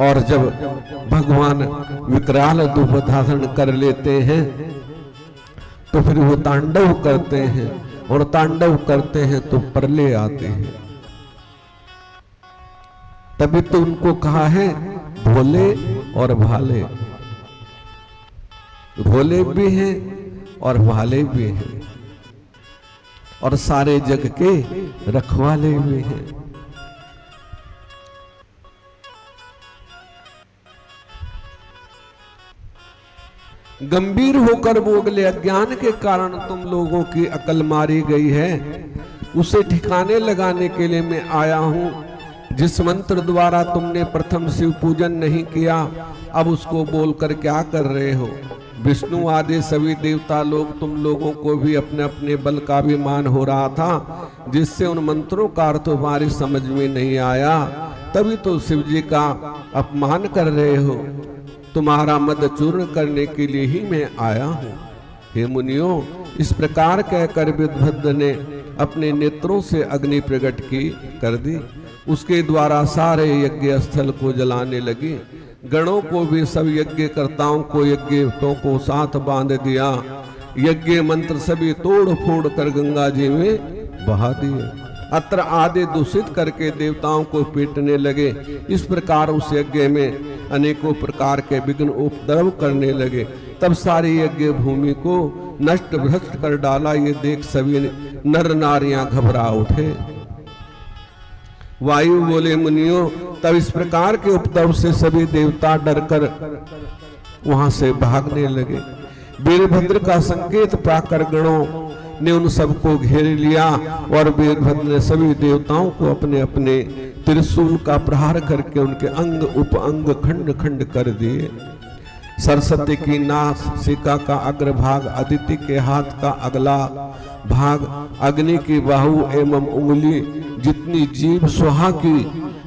और जब भगवान विकराल रूप धारण कर लेते हैं तो फिर वो तांडव करते हैं, और तांडव करते हैं तो प्रलय आते हैं। तभी तो उनको कहा है भोले और भाले, भोले भी हैं और भाले भी हैं, और सारे जग के रखवाले भी हैं। गंभीर होकर बोले अज्ञान के कारण तुम लोगों की अकल मारी गई है, उसे ठिकाने लगाने के लिए मैं आया हूं। जिस मंत्र द्वारा तुमने प्रथम शिव पूजन नहीं किया, अब उसको बोलकर क्या कर रहे हो। विष्णु आदि सभी देवता लोग तुम लोगों को भी अपने अपने बल का अभिमान हो रहा था, जिससे उन मंत्रों का अर्थ तुम्हारी समझ में नहीं आया, तभी तो शिव जी का अपमान कर रहे हो। तुम्हारा मद चूर्ण करने के लिए ही मैं आया हूं। हे मुनियों, इस प्रकार कहकर वीरभद्र ने अपने नेत्रों से अग्नि प्रकट की कर दी। उसके द्वारा सारे यज्ञ स्थल को जलाने लगी। गणों को भी सब यज्ञ कर्ताओं को यज्ञों को साथ बांध दिया। यज्ञ मंत्र सभी तोड़ फोड़ कर गंगा जी में बहा दिए। अत्र आदि दूषित करके देवताओं को पीटने लगे। इस प्रकार उस यज्ञ में अनेकों प्रकार के विघ्न उपद्रव करने लगे। तब सारी यज्ञ भूमि को नष्ट भ्रष्ट कर डाला। ये देख सभी नर नारियां घबरा उठे। वायु बोले मुनियों, तब इस प्रकार के उपद्रव से सभी देवता डरकर वहां से भागने लगे। वीरभद्र का संकेत पाकर गणों ने उन सबको घेर लिया, और वीरभद्र ने सभी देवताओं को अपने अपने त्रिशूल का प्रहार करके उनके अंग उप अंग खंड खंड कर दिए। सरस्वती की नासिका का अग्रभाग, अदिति के हाथ का अगला भाग, अग्नि की बाहु एवं उंगली जितनी जीभ, सुहा की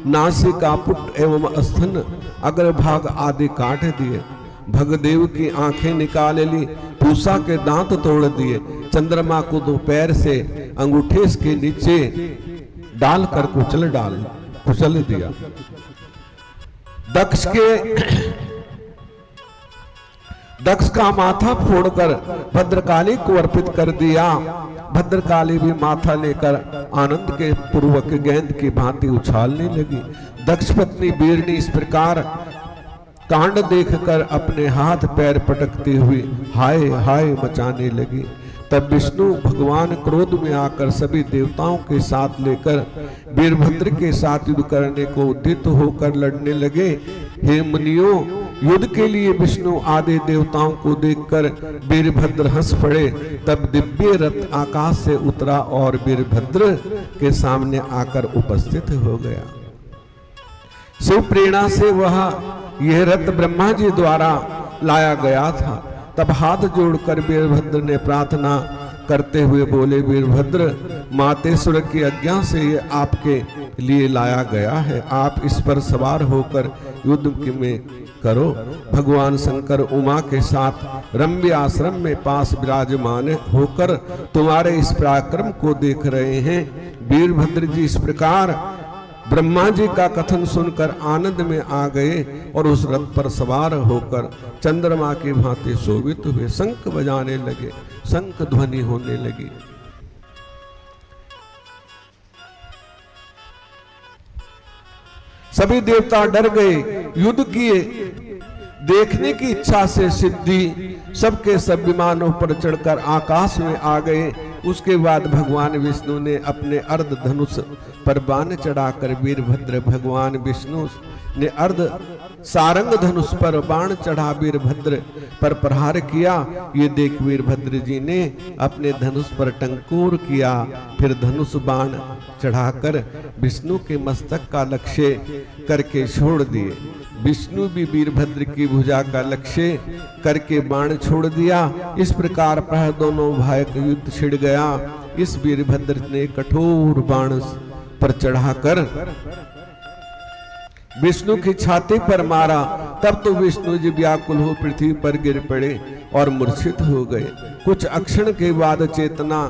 नासिका, पुट एवं स्तन अग्रभाग आदि काट दिए। भगदेव की आंखें निकाल ली, पूसा के दांत तोड़ दिए। चंद्रमा को दो पैर से अंगूठे के नीचे डालकर कुचल दिया। दक्ष का माथा फोड़कर भद्रकाली को अर्पित कर दिया। भद्रकाली भी माथा लेकर आनंद के पूर्वक गेंद की भांति उछालने लगी। दक्ष पत्नी बीरनी इस प्रकार कांड देखकर अपने हाथ पैर पटकती हुई हाय हाय मचाने लगी। तब विष्णु भगवान क्रोध में आकर सभी देवताओं के साथ लेकर वीरभद्र के साथ युद्ध करने को उद्यत होकर लड़ने लगे। हे मुनियों, युद्ध के लिए विष्णु आदि देवताओं को देखकर वीरभद्र हंस पड़े। तब दिव्य रथ आकाश से उतरा और वीरभद्र के सामने आकर उपस्थित हो गया। शिव प्रेरणा से वह यह रथ ब्रह्मा जी द्वारा लाया गया था। तब हाथ जोड़कर वीरभद्र ने प्रार्थना करते हुए बोले, वीरभद्र, मातेश्वर की आज्ञा से ये आपके लिए लाया गया है। आप इस पर सवार होकर युद्ध में करो। भगवान शंकर उमा के साथ रम्य आश्रम में पास विराजमान होकर तुम्हारे इस पराक्रम को देख रहे हैं। वीरभद्र जी इस प्रकार ब्रह्मा जी का कथन सुनकर आनंद में आ गए और उस रथ पर सवार होकर चंद्रमा की भांति शोभित हुए शंख बजाने लगे, शंख ध्वनि होने लगी। सभी देवता डर गए, युद्ध किए, देखने की इच्छा से सिद्धि सबके सब विमानों पर चढ़कर आकाश में आ गए। उसके बाद भगवान विष्णु ने अपने अर्ध धनुष पर बाण चढ़ाकर वीरभद्र भगवान विष्णु ने अर्ध सारंग धनुष पर बाण चढ़ा वीरभद्र पर प्रहार किया। ये देख वीरभद्र जी ने अपने धनुष पर टंकोर किया, फिर धनुष बाण चढ़ाकर विष्णु के मस्तक का लक्ष्य करके छोड़ दिए। विष्णु भी वीरभद्र की भुजा का लक्ष्य करके बाण छोड़ दिया। इस प्रकार पह दोनों भाई का युद्ध छिड़ गया। इस वीरभद्र ने कठोर बाण पर चढ़ाकर विष्णु की छाती पर मारा। तब तो विष्णु जी व्याकुल हो पृथ्वी पर गिर पड़े और मूर्छित हो गए। कुछ अक्षण के बाद चेतना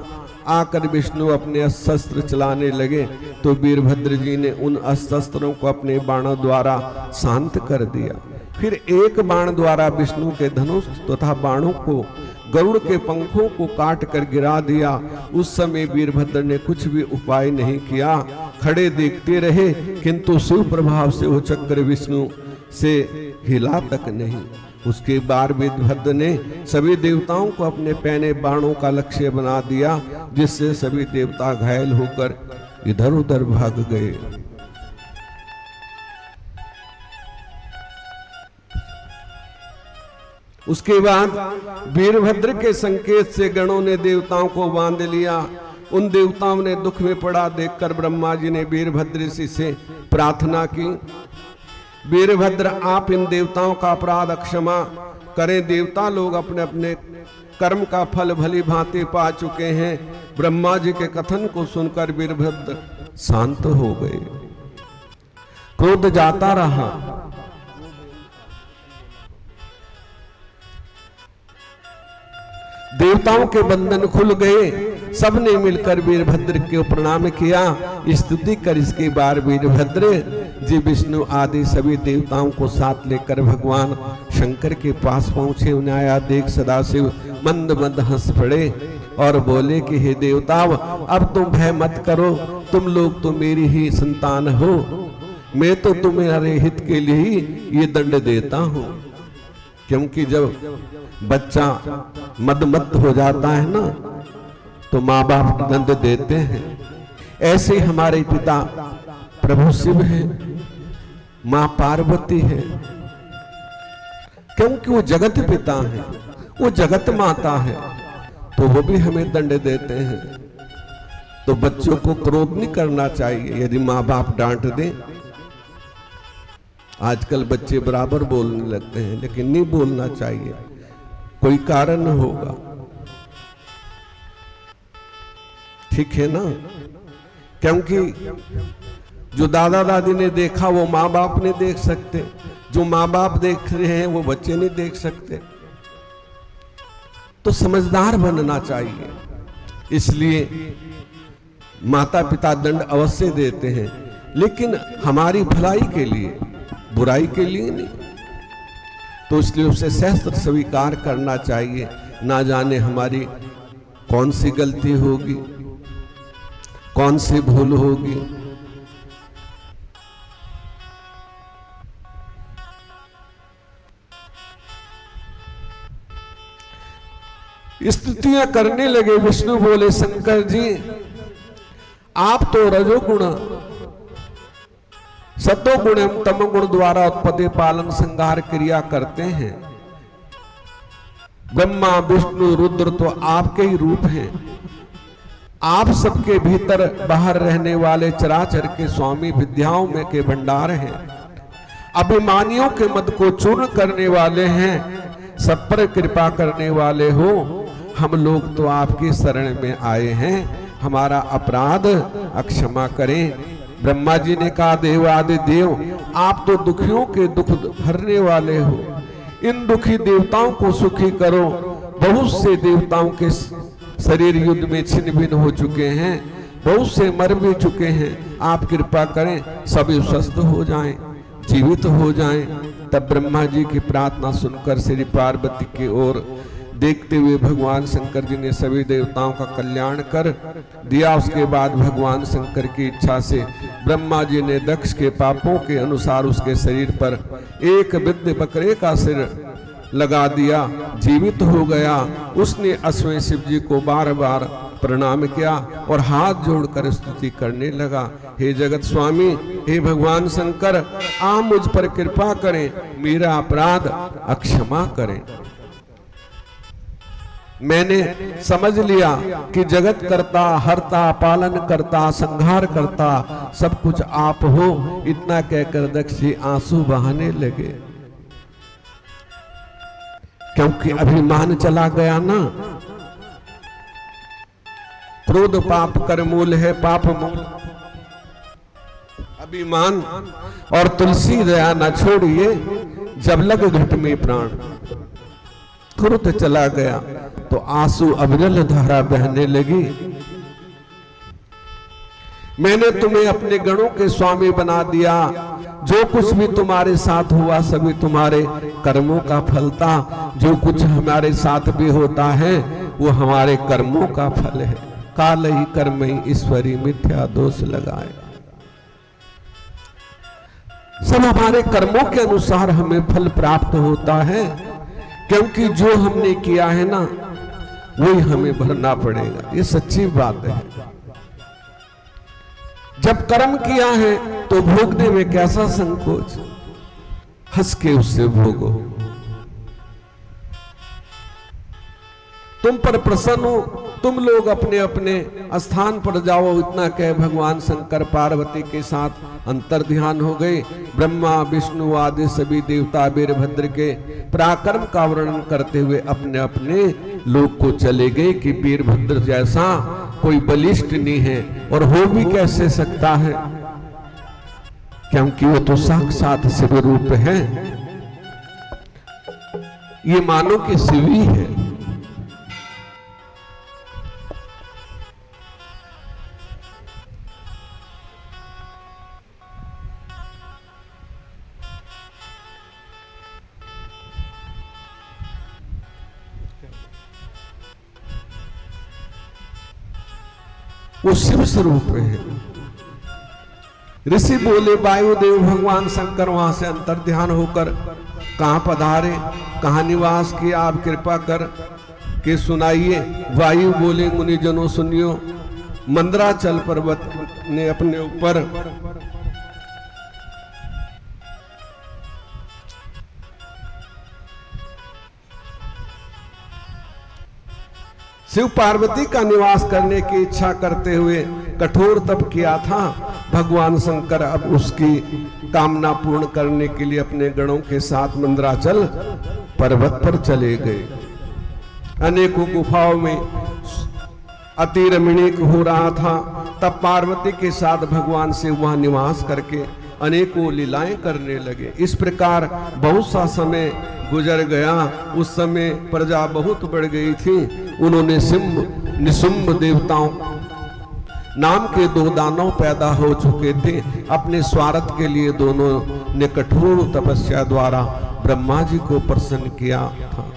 आकर विष्णु अपने अस्त्र चलाने लगे तो वीरभद्र जी ने उन अस्त्रों को अपने बाणों द्वारा शांत कर दिया। फिर एक बाण द्वारा विष्णु के धनुष तथा बाणों को, गरुड़ के पंखों को काट कर गिरा दिया। उस समय वीरभद्र ने कुछ भी उपाय नहीं किया, खड़े देखते रहे, किंतु शिव प्रभाव से वो चक्र विष्णु से हिला तक नहीं। उसके बाद वीरभद्र ने सभी देवताओं को अपने पैने बाणों का लक्ष्य बना दिया, जिससे सभी देवता घायल होकर इधर उधर भाग गए। उसके बाद वीरभद्र के संकेत से गणों ने देवताओं को बांध लिया। उन देवताओं ने दुख में पड़ा देखकर ब्रह्मा जी ने वीरभद्र से प्रार्थना की, वीरभद्र आप इन देवताओं का अपराध क्षमा करें। देवता लोग अपने अपने कर्म का फल भली भांति पा चुके हैं। ब्रह्मा जी के कथन को सुनकर वीरभद्र शांत हो गए। क्रोध जाता रहा। देवताओं के बंधन खुल गए। सबने मिलकर वीरभद्र को प्रणाम किया, स्तुति कर इसके बाद वीरभद्र जी विष्णु आदि सभी देवताओं को साथ लेकर भगवान शंकर के पास पहुंचे। उन्हें आया देख सदाशिव मंद मंद हंस पड़े और बोले कि हे देवताओं, अब तुम भय मत करो, तुम लोग तो मेरी ही संतान हो। मैं तो तुम्हारे हित के लिए ही ये दंड देता हूँ, क्योंकि जब बच्चा मदमत्त हो जाता है ना तो माँ बाप दंड देते हैं। ऐसे हमारे पिता प्रभु शिव है, माँ पार्वती है, क्योंकि वो जगत पिता है, वो जगत माता है, तो वो भी हमें दंड देते हैं। तो बच्चों को क्रोध नहीं करना चाहिए यदि माँ बाप डांट दें। आजकल बच्चे बराबर बोलने लगते हैं, लेकिन नहीं बोलना चाहिए, कोई कारण होगा, ठीक है ना। क्योंकि जो दादा दादी ने देखा वो माँ बाप नहीं देख सकते, जो माँ बाप देख रहे हैं वो बच्चे नहीं देख सकते। तो समझदार बनना चाहिए। इसलिए माता पिता दंड अवश्य देते हैं, लेकिन हमारी भलाई के लिए, बुराई के लिए नहीं। तो इसलिए उसे सहस्त्र स्वीकार करना चाहिए। ना जाने हमारी कौन सी गलती होगी, कौन सी भूल होगी। स्तुतियां करने लगे। विष्णु बोले, शंकर जी आप तो रजोगुण सतोगुण एवं तमोगुण द्वारा उत्पत्ति पालन संहार क्रिया करते हैं। ब्रह्मा विष्णु रुद्र तो आपके ही रूप हैं। आप सबके भीतर बाहर रहने वाले चराचर के स्वामी, विद्याओं में के भंडार हैं। अभिमानियों के मद को चूर्ण करने वाले हैं, सब पर कृपा करने वाले हो। हम लोग तो आपकी शरण में आए हैं, हमारा अपराध अक्षमा करें। ब्रह्मा जी ने कहा, देवादि देव आप तो दुखियों के दुख हरने वाले हो, इन दुखी देवताओं को सुखी करो। बहुत से देवताओं के शरीर युद्ध में छिन्न भिन्न हो चुके हैं, बहुत से मर भी चुके हैं, आप कृपा करें सभी स्वस्थ हो जाएं, जीवित हो जाएं। तब ब्रह्मा जी की प्रार्थना सुनकर श्री पार्वती की ओर देखते हुए भगवान शंकर जी ने सभी देवताओं का कल्याण कर दिया। उसके बाद भगवान शंकर की इच्छा से ब्रह्मा जी ने दक्ष के पापों के अनुसार उसके शरीर पर एक विद्य बकरे का सिर लगा दिया, जीवित हो गया। उसने अश्वमेध शिव जी को बार बार प्रणाम किया और हाथ जोड़कर स्तुति करने लगा। हे जगत स्वामी, हे भगवान शंकर, आप मुझ पर कृपा करें, मेरा अपराध अक्षमा करें। मैंने समझ लिया कि जगत करता, हरता, पालन करता, संहार करता सब कुछ आप हो। इतना कहकर दक्ष जी आंसू बहाने लगे, क्योंकि अभिमान चला गया ना। क्रोध पाप कर मूल है, पाप मूल अभिमान। और तुलसी दया न छोड़िए, जब लग घट में प्राण। क्रोध चला गया तो आंसू अविरल धारा बहने लगी। मैंने तुम्हें अपने गणों के स्वामी बना दिया। जो कुछ भी तुम्हारे साथ हुआ सभी तुम्हारे कर्मों का फल था। जो कुछ हमारे साथ भी होता है वो हमारे कर्मों का फल है। काल ही कर्म ही ईश्वरी मिथ्या दोष लगाए। सब हमारे कर्मों के अनुसार हमें फल प्राप्त होता है, क्योंकि जो हमने किया है ना वही हमें भरना पड़ेगा। ये सच्ची बात है। जब कर्म किया है तो भोगने में कैसा संकोच, हंस के उससे भोगो। तुम पर प्रसन्न हो, तुम लोग अपने अपने स्थान पर जाओ। इतना कह भगवान शंकर पार्वती के साथ अंतर ध्यान हो गए। ब्रह्मा विष्णु आदि सभी देवता वीरभद्र के पराक्रम का वर्णन करते हुए अपने अपने लोक को चले गए कि वीरभद्र जैसा कोई बलिष्ठ नहीं है, और हो भी कैसे सकता है, क्योंकि वो तो साक्षात शिव रूप है। ये मानो कि शिव ही है। वो शिव स्वरूप है। ऋषि बोले वायुदेव भगवान शंकर वहां से अंतर ध्यान होकर कहां पधारे, कहां निवास किया, आप कृपा कर के सुनाइए। वायु बोले मुनिजनों सुनियो, मंदराचल पर्वत ने अपने ऊपर शिव पार्वती का निवास करने की इच्छा करते हुए कठोर तप किया था। भगवान शंकर अब उसकी कामना पूर्ण करने के लिए अपने गणों के साथ मंदराचल पर्वत पर चले गए। अनेकों गुफाओं में अति रमणीक हो रहा था। तब पार्वती के साथ भगवान से वहां निवास करके अनेकों लीलाएं करने लगे। इस प्रकार बहुत सा समय गुजर गया। उस समय प्रजा बहुत बढ़ गई थी। उन्होंने सिंह निशुंभ देवताओं नाम के 2 दानव पैदा हो चुके थे। अपने स्वार्थ के लिए दोनों ने कठोर तपस्या द्वारा ब्रह्मा जी को प्रसन्न किया था।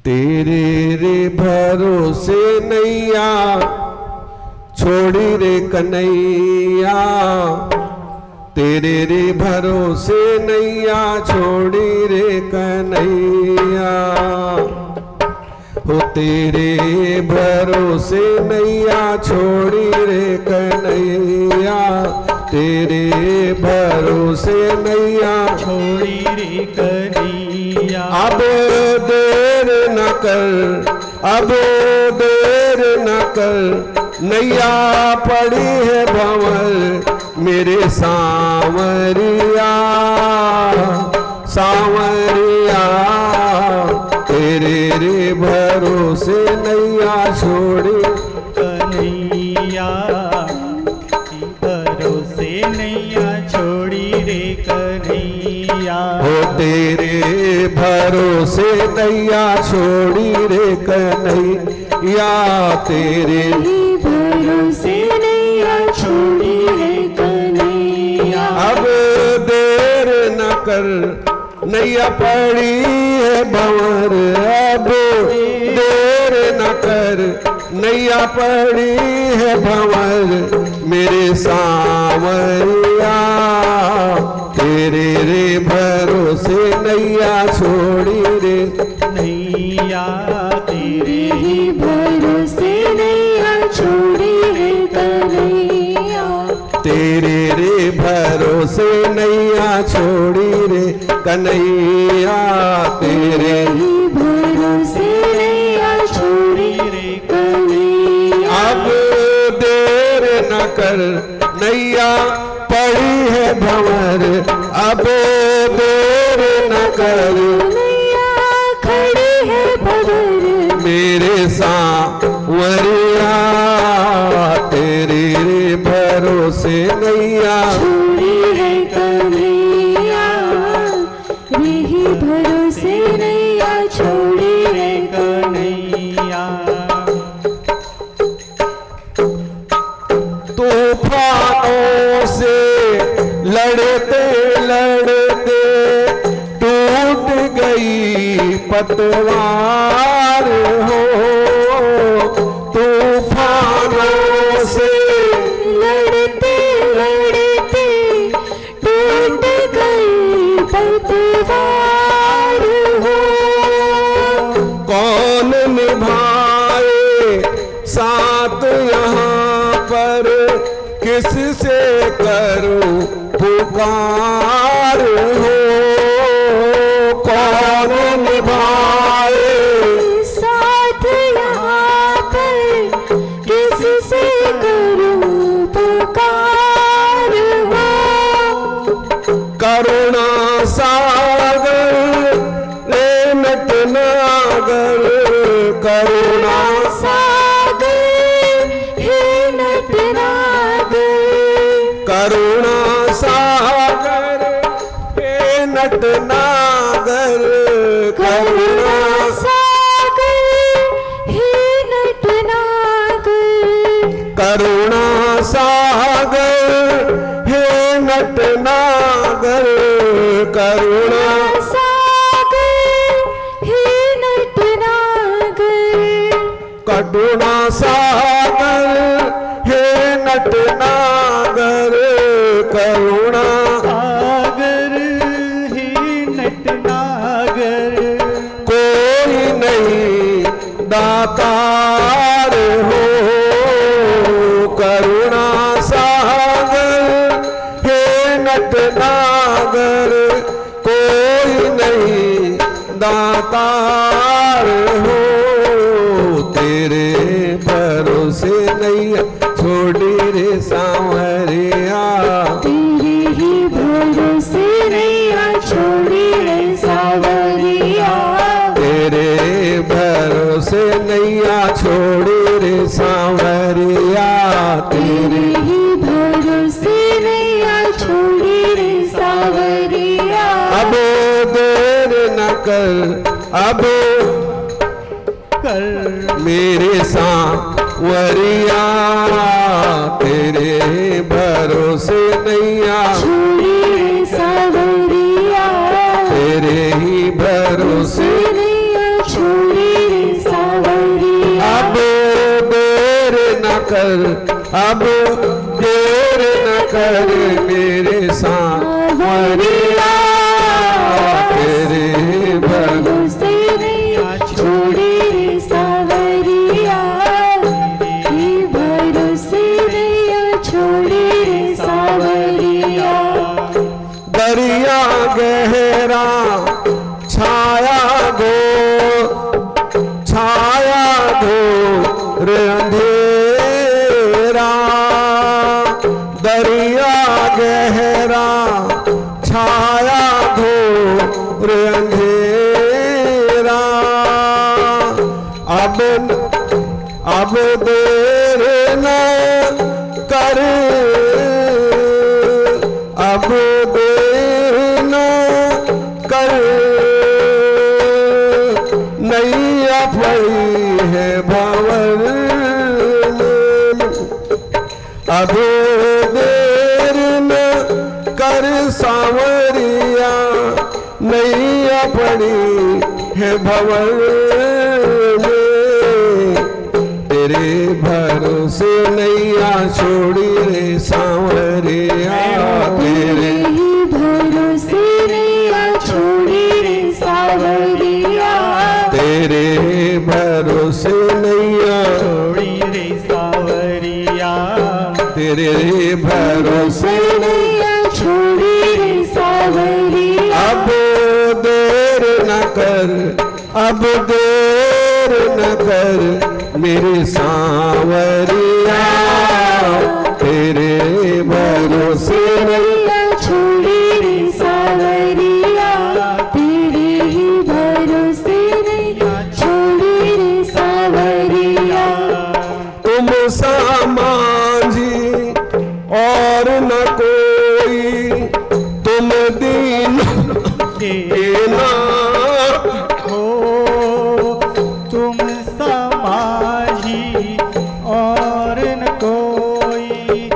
तेरे रे भरोसे नैया छोड़ी रे कन्हैया, तेरे रे भरोसे नैया छोड़ी रे कन्हैया, हो तेरे भरोसे नैया छोड़ी रे कन्हैया, तेरे भरोसे नैया छोड़ी रे कन्हैया। अब देर न कर, अब देर न कर, नैया पड़ी है भंवर मेरे सांवरिया, सांवरिया, तेरे रे भरोसे भरोसे नैया छोड़ी कन्हैया भरोसे नैया छोड़ी रे कन्हैया। हो तेरे भरोसे नैया छोड़ी रे कन्हैया, तेरे भरोसे नैया छोड़ी है कन्हैया। अब देर न कर नैया पड़ी है भंवर, अब देर न कर नैया पड़ी है भंवर मेरे सांवरिया, तेरे रे भरोसे नैया छोड़ी रे नैया तेरे ही भरोसे नैया छोड़ी है कन्हैया। तेरे रे भरोसे नैया छोड़ी रे कन्हैया, तेरे ही भरोसे नैया छोड़ी रे कन्हैया। अब देर न कर नैया पड़ी है भंवर, अब देर न कर नैया खड़ी है भंवर मेरे सांवरिया, तेरे रे भरोसे नैया छोड़ी है कन्हैया। रे ही भरोसे नैया छोड़ी है कन्हैया। तूफानों से लड़ते लड़ते टूट गई पतवार हो, तूफानों से लड़ते लड़ते टूट गई पतवार हो। कौन निभाए साथ यहाँ पर, किससे करूं पुकार हो, कौन निभाए साथ यहाँ पर किससे करूं पुकार हो। करुणा सागर रे नटनागर, करुणा सागर हे नटनागर। करुणा सागर हे नटनागर, करुणा सागर हे नटनागर। करुणा सागर हे नटनागर, करुणा सागर हे नटनागर। करुणा सागर हे नटनागर, करुणा सागर ही नटनागर। कोई नहीं दातार हो, करुणा सागर हे नटनागर, कोई नहीं दातार हो, तेरे भरोसे नैया छोड़ी रे सांवरिया, तेरे ही भरोसे नैया छोड़ी है सांवरिया। तेरे भरोसे नैया छोड़ी रे सांवरिया, तेरे ही भरोसे नैया छोड़ी रे सांवरिया। अब देर न कर, अब कर मेरे सांवरिया, तेरे भरोसे नैया छोड़ी रे सांवरिया। तेरे ही भरोसे, नैया छोड़ी रे सांवरिया। अब देर न कर, अब देर न कर मेरे सांवरिया, तेरे भरोसे भरोसे नैया छोड़ी रे सांवरिया। हे भरोसे नैया छोड़ी रे सांवरिया। दरिया गहरा छाया घोर अंधेरा, दरिया गहरा छाया घोर अंधेरा, अब अब देर न कर, अब देर न कर, नैया पड़ी है भंवर में। अब देर न कर सांवरिया, नैया पड़ी है भंवर में। तेरे भरोसे नैया छोड़ी रे सांवरिया, तेरे भरोसे नैया छोड़ी रे सांवरिया, तेरे भरोसे नैया छोड़ी रे सांवरिया, तेरे भरोसे नैया छोड़ी रे सांवरिया। अब देर न कर, अब देर न कर मेरे सांवरिया, तेरे भरोसे नैया छोड़ी रे सांवरिया, तेरे ही भरोसे नैया छोड़ी रे सांवरिया। तुम सामाझी और न कोई, तुम दीन के नाथ हो तुम समाजी और न कोई,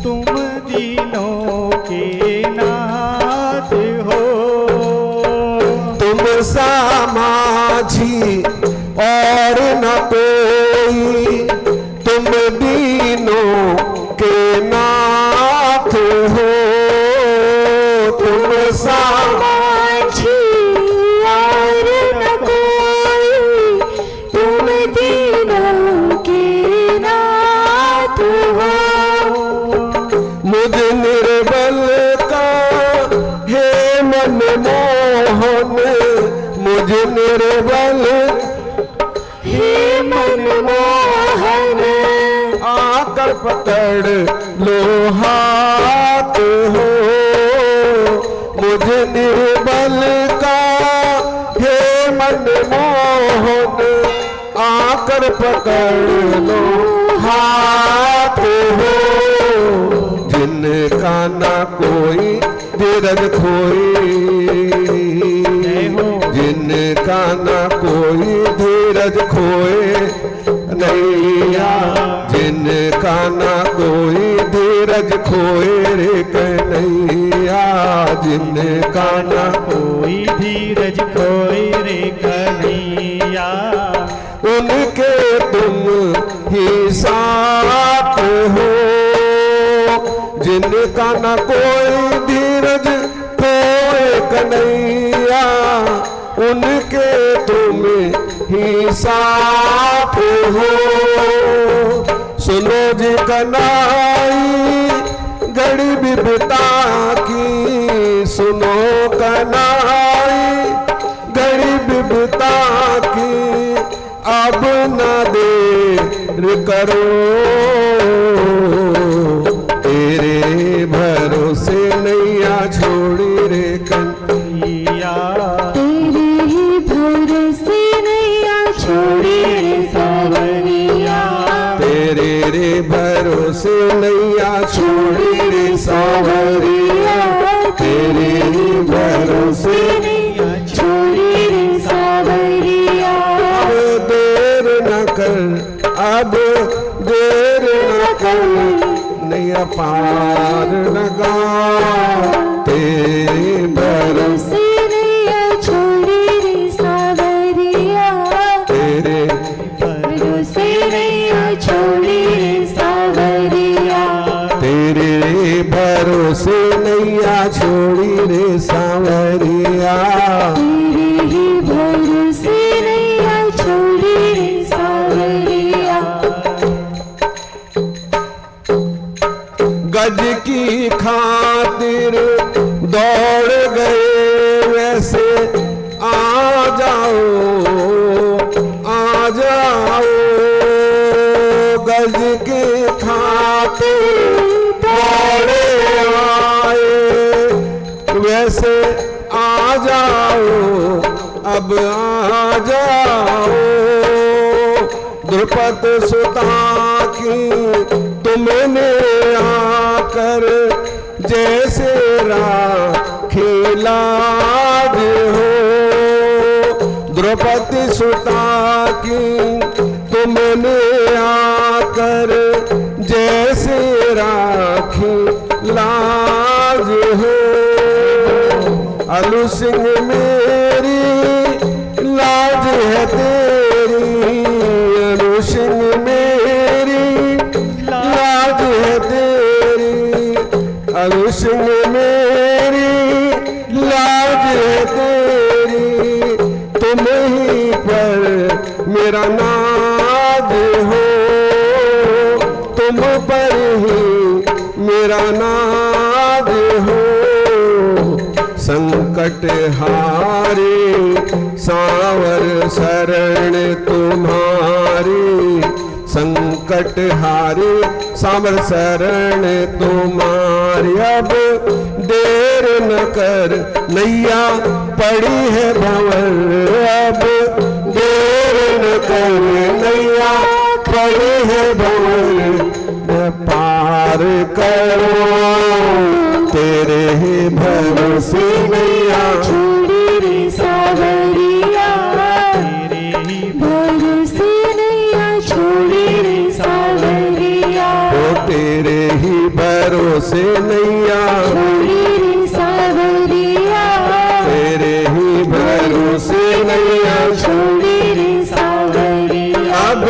तुम दीनों के नाथ हो। तुम सामाझी और न कोई, तुम दीनों के नाथ हो। तुम सामाझी और न कोई, तुम दीनों के नाथ हो। मुझ निर्बल का हे मनमोहन, मुझ निर्बल हे मनमोहन, आकर पकड़ लो हाथ हो। मुझ निर्बल का हे मनमोहन, आकर पकड़ लो हाथ हो। जिनका ना कोई धीरज खोई, जिनका ना कोई धीरज खोए नैया, जिनका ना कोई धीरज खोए रे कन्हैया, जिनका ना कोई धीरज खोए रे कन्हैया, उनके तुम ही साथ हो। जिनका ना कोई धीरज खोए कन्हैया, उनके तुम ही साथ हो। सुनो जी कनाई गड़ी बिबता की, सुनो कनाई गड़ी बिबता की, अब न देर करो। तेरे भरोसे नैया छोड़ी रे कन्हैया, तेरे ही भरोसे नैया छोड़ी रे सांवरिया, तेरे रे भरोसे नैया छोड़ी रे सांवरिया, तेरे ही भरोसे नैया छोड़ी रे सांवरिया। अब देर न कर, अब देर न कर नैया पार लगा। तेरे भरोसे भरोसे नैया छोड़ी रे सांवरिया, तेरे भरोसे नैया छोड़ी रे सांवरिया, तेरे भरोसे नैया छोड़ी रे सांवरिया। तेरे ही भरोसे नैया छोड़ी रे सांवरिया। गज की खातिर दौड़ गए वैसे आ जाओ, आ जाओ। गज की खातिर दौड़े आए वैसे आ जाओ, अब आ जाओ। द्रुपद सुता की तुमने आकर जैसे राखी लाज हो। द्रौपदी सुता की तुमने आकर जैसे राखी लाज हो। अलू सिंह मेरी लाज है तेरी, अलू सिंह मेरी लाज है तेरी, अलू सिंह मेरी लाज है तेरी, तुम ही पर मेरा नाज हो, तुम पर ही मेरा नाज हो। संकट हारे सांवर शरण तुम्हारी, संकट हारे सांवर शरण तुम्हारी। अब देर न कर नैया पड़ी है भंवर, अब देर न कर नैया पड़ी है भंवर। पार करो तेरे ही भरोसे नैया छोड़ी रे सावरिया, तेरे ही भरोसे नैया छोड़ी रे सावरिया, ओ तेरे ही भरोसे नैया छोड़ी रे सावरिया, तेरे ही भरोसे नैया छोड़ी रे सावरिया। अब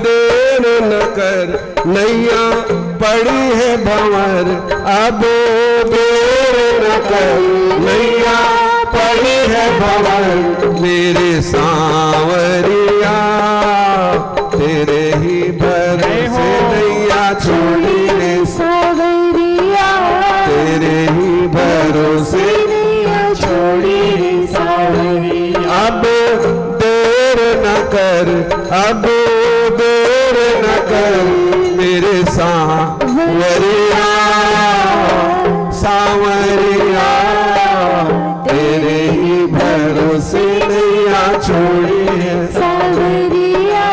देर न कर नैया पड़ी है भंवर, अब देर न कर नैया पड़ी है भंवर। मेरे सांवरिया तेरे ही भरोसे नैया छोड़ी रे सावरिया, तेरे ही भरोसे नैया छोड़ी रे सावरिया। अब देर न कर, अब देर न कर मेरे सांवरिया, सांवरिया तेरे ही भरोसे नैया छोड़ी है सावरिया,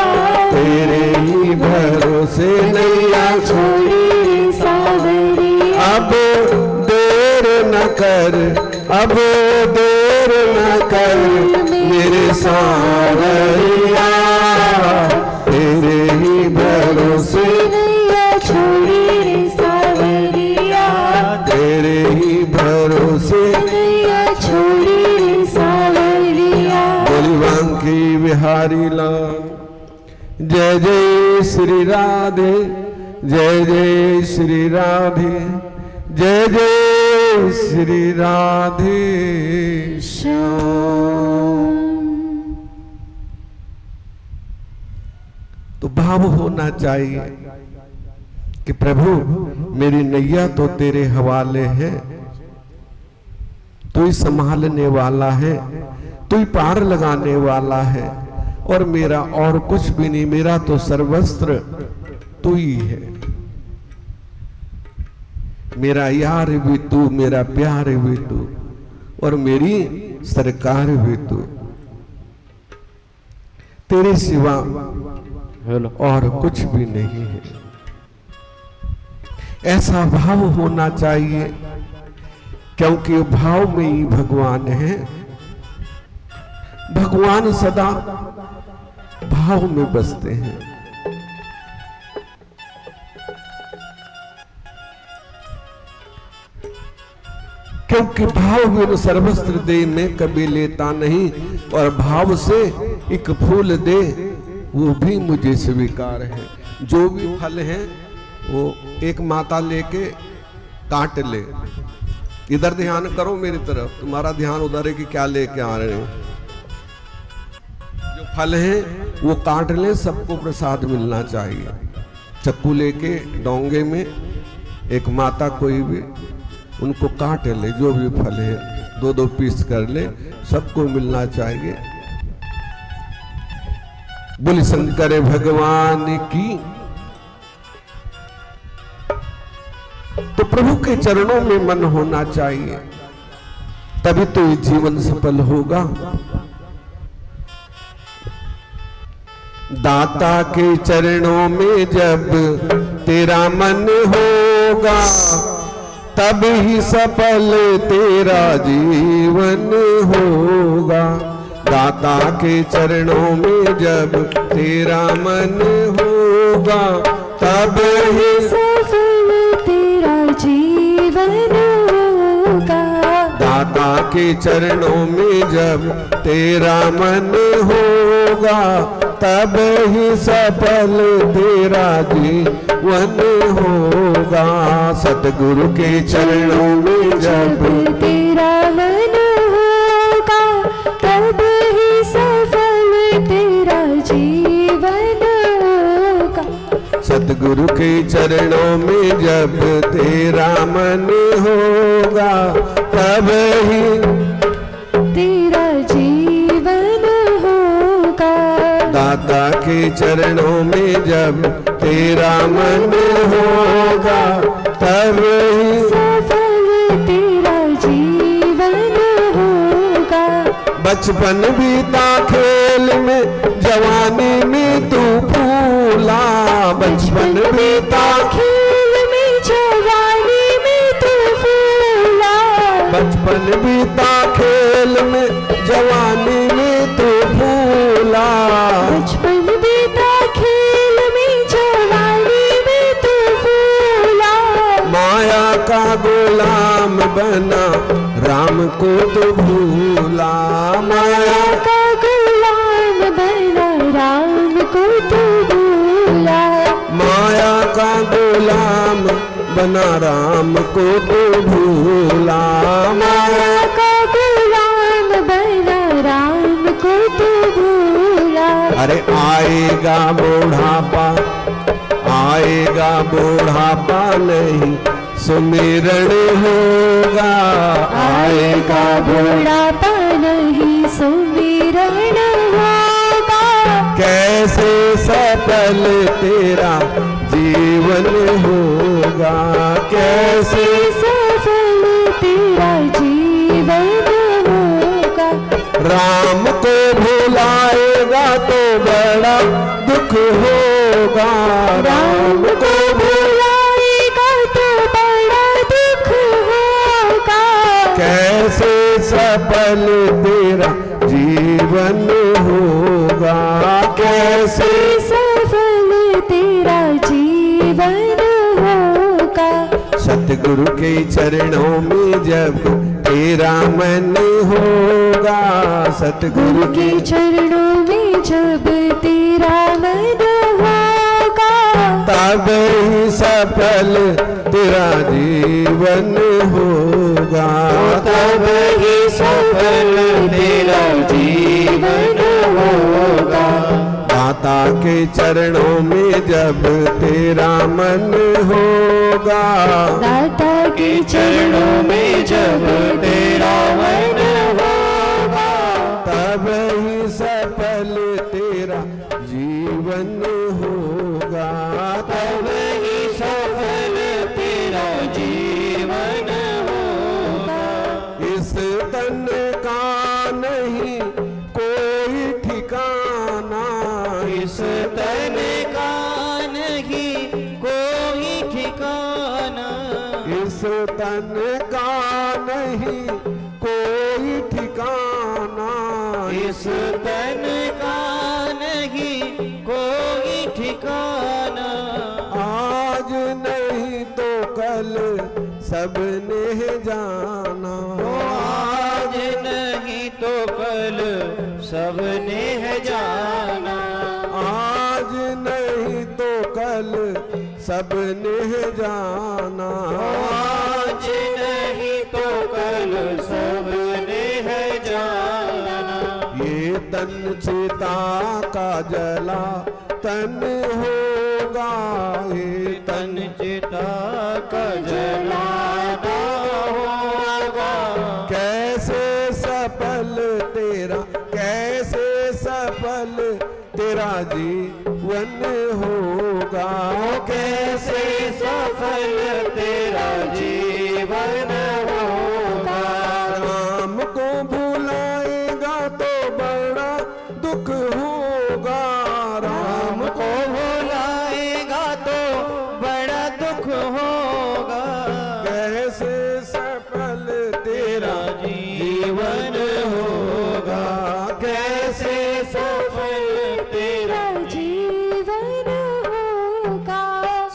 तेरे ही भरोसे नैया छोड़ी। छोड़ी रे सावरिया। अब देर न कर, अब देर न कर मेरे सांवरिया, तेरे ही भरोसे नैया छोड़ी रे सावरिया, तेरे ही भरोसे। नैया छोड़ी रे सावरिया। बोली बांकी बिहारी लाल। जय जय श्री राधे, जय जय श्री राधे, जय जय श्री राधे श्याम। तो भाव होना चाहिए कि प्रभु मेरी नैया तो तेरे हवाले है, तू ही संभालने वाला है, तू ही पार लगाने वाला है, और मेरा और कुछ भी नहीं, मेरा तो सर्वस्त्र तू ही है। मेरा यार भी तू, मेरा प्यार भी तू, और मेरी सरकार भी तू। तेरे सिवा और कुछ भी नहीं है। ऐसा भाव होना चाहिए, क्योंकि भाव में ही भगवान है। भगवान सदा भाव में बसते हैं। क्योंकि भाव बिन सर्वस्त्र दे में कभी लेता नहीं, और भाव से एक फूल दे वो भी मुझे स्वीकार है। जो भी फल है वो एक माता लेके काट ले। इधर ध्यान करो मेरी तरफ, तुम्हारा ध्यान उधर है कि क्या लेके आ रहे हैं। जो फल है वो काट ले, सबको प्रसाद मिलना चाहिए। चक्कू लेके डोंगे में एक माता कोई भी उनको काट ले, जो भी फल है 2-2 पीस कर ले, सबको मिलना चाहिए। बोल शंकर भगवान की। तो प्रभु के चरणों में मन होना चाहिए, तभी तो ये जीवन सफल होगा। दाता के चरणों में जब तेरा मन होगा, तब ही सफल तेरा जीवन होगा। दाता के चरणों में जब तेरा मन होगा, तब ही सफल तेरा जीवन होगा। दाता के चरणों में जब तेरा मन होगा, तब ही सफल तेरा जीवन होगा। सतगुरु के चरणों में जब तेरा मन होगा, तब ही सफल तेरा जीवन होगा। सतगुरु के चरणों में जब तेरा मन होगा, तब ही तेरा जीवन होगा। दाता के चरणों में जब तेरा मन होगा, तब ही सफल तेरा जीवन होगा। बचपन बीता खेल में, जवानी में तू फूला। बचपन बीता खेल में, जवानी में तू फूला। बचपन बीता खेल में, जवानी में तू फूला। बचपन बीता खेल में, जवानी में तू फूला। माया का गुलाम बना, राम को तो भूला। माया का गुलाम बना, राम को तू भूला। माया का गुलाम बना, राम को तो भूला। माया का गुलाम बना, राम को तू भूला। अरे आएगा बुढ़ापा, आएगा बुढ़ापा नहीं सुमिरन होगा। आएगा बुढ़ापा नहीं सुमिरन होगा। कैसे सफल तेरा जीवन होगा। कैसे सफल तेरा जीवन होगा। राम को भुलाएगा तो बड़ा दुख होगा। राम को भुलाएगा तो बड़ा दुख होगा। कैसे सफल तेरा जीवन होगा। कैसे सफल तेरा जीवन होगा। सतगुरु के चरणों में जब तेरा मन होगा। सतगुरु के चरणों में जब तेरा मन होगा, तब ही सफल तेरा जीवन होगा। तब ही सफल तेरा जीवन होगा। दाता के चरणों में जब तेरा मन होगा। दाता के चरणों में जब तेरा मन होगा, तब ही सफल तेरा जीवन होगा। तब ही सफल तेरा जीवन होगा। इस तन का नहीं कोई ठिकाना। इस तन का नहीं कोई ठिकाना। इस तन का नहीं कोई ठिकाना। इस तन का नहीं कोई ठिकाना। आज नहीं तो कल सबने जाना। आज नहीं तो कल सबने है जाना। आज नहीं तो कल सबने जाना। आज नहीं तो कल सबने है जाना। ये तन चिता का जला तन होगा। ये तन चिता का जलाना होगा। कैसे सफल तेरा, कैसे सफल तेरा जीवन होगा। कैसे सफल तेरा जीवन होगा। राम को भुलाएगा तो बड़ा दुख होगा।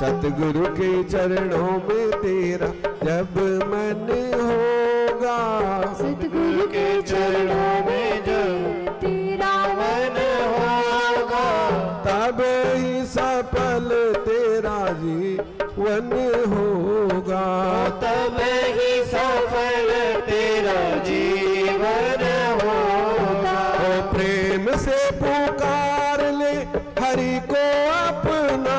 सतगुरु के चरणों में तेरा जब मन होगा, सतगुरु के चरणों में जब तेरा मन होगा, तब ही सफल तेरा जीवन होगा, तब ही सफल तेरा जीवन होगा। ओ प्रेम से पुकार ले हरि को अपना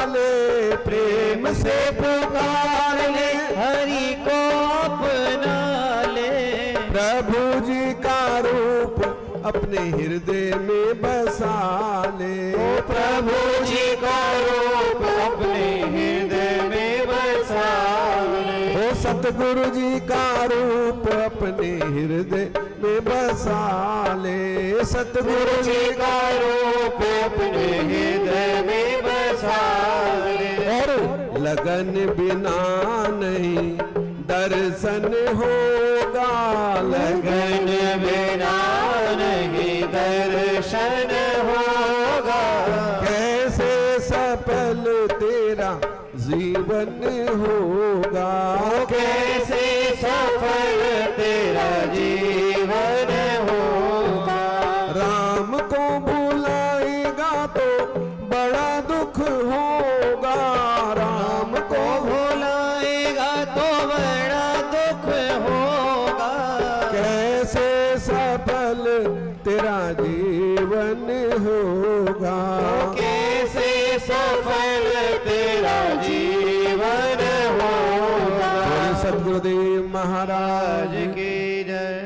ले, प्रेम से पुकार ले हरि को अपना ले, प्रभु जी का रूप अपने हृदय में बसा ले, ओ प्रभु जी का रूप अपने हृदय में बसा ले, ओ सतगुरु जी का रूप अपने हृदय में बसा ले, सतगुरु जी का रूप अपने हृदय में बसा ले। और लगन बिना नहीं दर्शन होगा, लगन बिना नहीं दर्शन होगा, कैसे सफल तेरा जीवन होगा, कैसे सफल तेरा जीवन होगा। राम को भुलाएगा तो बड़ा दुख होगा, राम को भुलाएगा तो बड़ा दुख होगा, कैसे सफल तेरा जीवन होगा, कैसे सफल तेरा जीवन होगा। बोले सद्गुरुदेव महाराज की जय।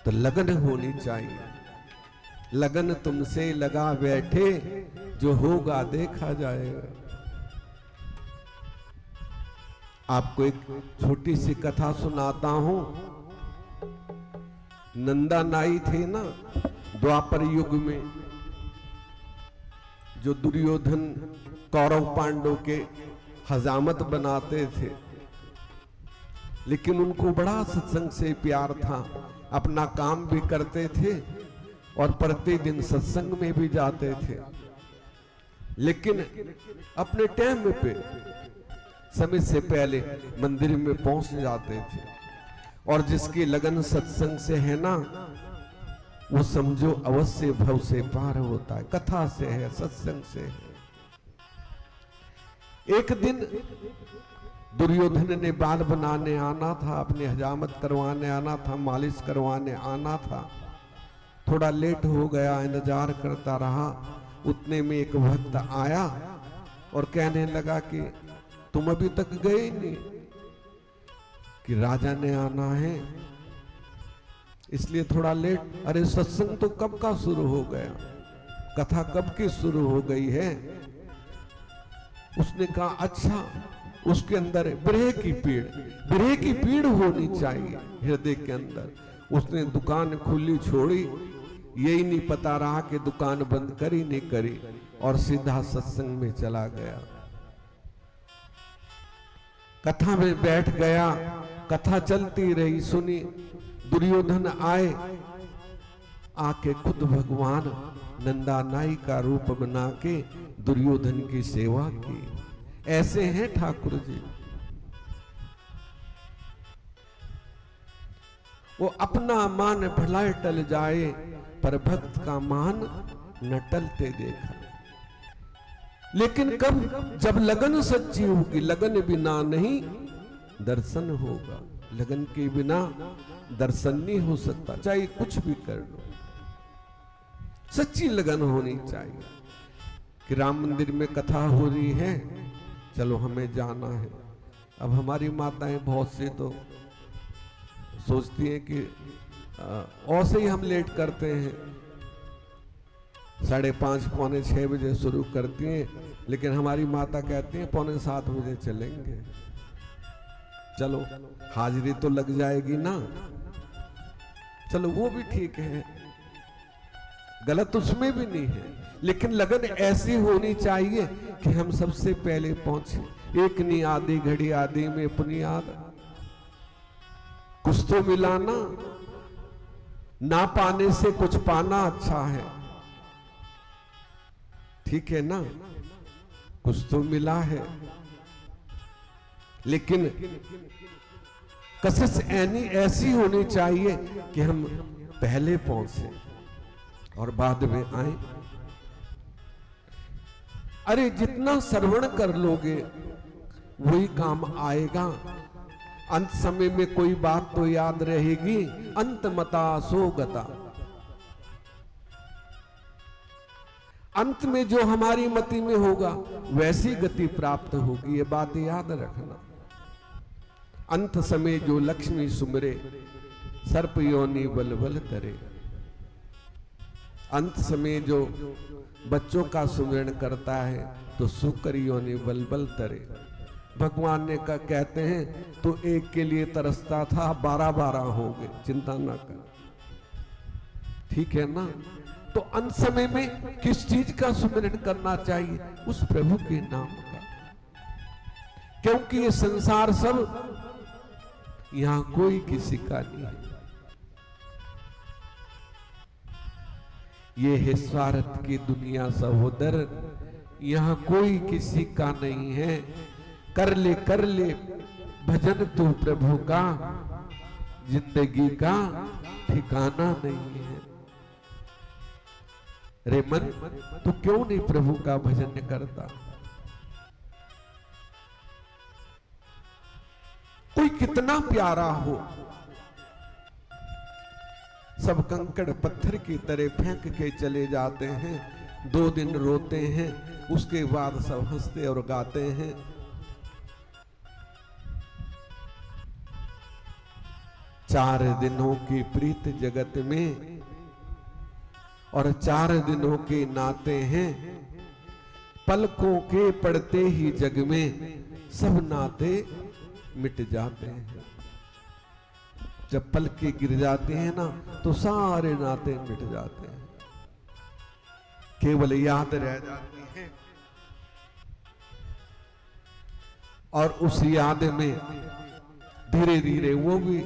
तो लगन होनी चाहिए, लगन तुमसे लगा बैठे, जो होगा देखा जाएगा। आपको एक छोटी सी कथा सुनाता हूं। नंदा नाई थे ना द्वापर युग में, जो दुर्योधन कौरव पांडव के हजामत बनाते थे, लेकिन उनको बड़ा सत्संग से प्यार था, अपना काम भी करते थे और प्रतिदिन सत्संग में भी जाते थे, लेकिन अपने टाइम पे समय से पहले मंदिर में पहुंच जाते थे। और जिसकी लगन सत्संग से है ना, वो समझो अवश्य भव से पार होता है, कथा से है, सत्संग से है। एक दिन दुर्योधन ने बाल बनाने आना था, अपनी हजामत करवाने आना था, मालिश करवाने आना था। थोड़ा लेट हो गया, इंतजार करता रहा। उतने में एक भक्त आया और कहने लगा कि तुम अभी तक गए नहीं, कि राजा ने आना है इसलिए थोड़ा लेट। अरे सत्संग तो कब का शुरू हो गया, कथा कब की शुरू हो गई है। उसने कहा अच्छा, उसके अंदर विरह की पीड़ होनी चाहिए हृदय के अंदर। उसने दुकान खुली छोड़ी, यही नहीं पता रहा कि दुकान बंद करी नहीं करी, और सीधा सत्संग में चला गया, कथा में बैठ गया। कथा चलती रही, सुनी। दुर्योधन आए, आके खुद भगवान नंदा नाई का रूप बना के दुर्योधन की सेवा की। ऐसे हैं ठाकुर जी, वो अपना मान भला टल जाए, पर भक्त का मान न टलते देखा। लेकिन कब, जब लगन सच्ची होगी, लगन बिना नहीं दर्शन होगा। लगन के बिना दर्शन नहीं हो सकता, चाहे कुछ भी कर लो। सच्ची लगन होनी चाहिए कि राम मंदिर में कथा हो रही है, चलो हमें जाना है। अब हमारी माताएं बहुत सी तो सोचती हैं कि और से ही हम लेट करते हैं, 5:30 पौने 6 बजे शुरू करती हैं, लेकिन हमारी माता कहती हैं 6:45 बजे चलेंगे। चलो हाजिरी तो लग जाएगी ना, चलो वो भी ठीक है, गलत उसमें भी नहीं है, लेकिन लगन ऐसी होनी चाहिए कि हम सबसे पहले पहुंचे। एक नहीं आधी घड़ी आधी में अपनी याद, कुछ तो मिलाना, ना पाने से कुछ पाना अच्छा है, ठीक है ना। कुछ तो मिला है, लेकिन कशिश ऐसी होनी चाहिए कि हम पहले पहुंचे और बाद में आए। अरे जितना श्रवण कर लोगे वही काम आएगा। अंत समय में कोई बात तो याद रहेगी, अंत मता सो गता। अंत में जो हमारी मति में होगा वैसी गति प्राप्त होगी, ये बात याद रखना। अंत समय जो लक्ष्मी सुमरे, सर्प योनि बल बल करे। अंत समय जो बच्चों का सुमिरन करता है तो शुक्र योनि बल बल तरे। भगवान ने कहते हैं तो एक के लिए तरसता था, 12-12 हो गए, चिंता ना कर। ठीक है ना? तो अंत समय में किस चीज का सुमिरन करना चाहिए? उस प्रभु के नाम का, क्योंकि ये संसार सब यहां कोई किसी का नहीं है। ये है स्वार्थ की दुनिया सहोदर, यहां कोई किसी का नहीं है। कर ले भजन तू प्रभु का, जिंदगी का ठिकाना नहीं है। रे मन, तू क्यों नहीं प्रभु का भजन करता? कोई कितना प्यारा हो, सब कंकड़ पत्थर की तरह फेंक के चले जाते हैं। 2 दिन रोते हैं, उसके बाद सब हंसते और गाते हैं। 4 दिनों की प्रीत जगत में और 4 दिनों के नाते हैं। पलकों के पड़ते ही जग में सब नाते मिट जाते हैं। जब पलकें गिर जाते हैं ना तो सारे नाते मिट जाते हैं, केवल याद रह जाती है। और उस याद में धीरे धीरे वो भी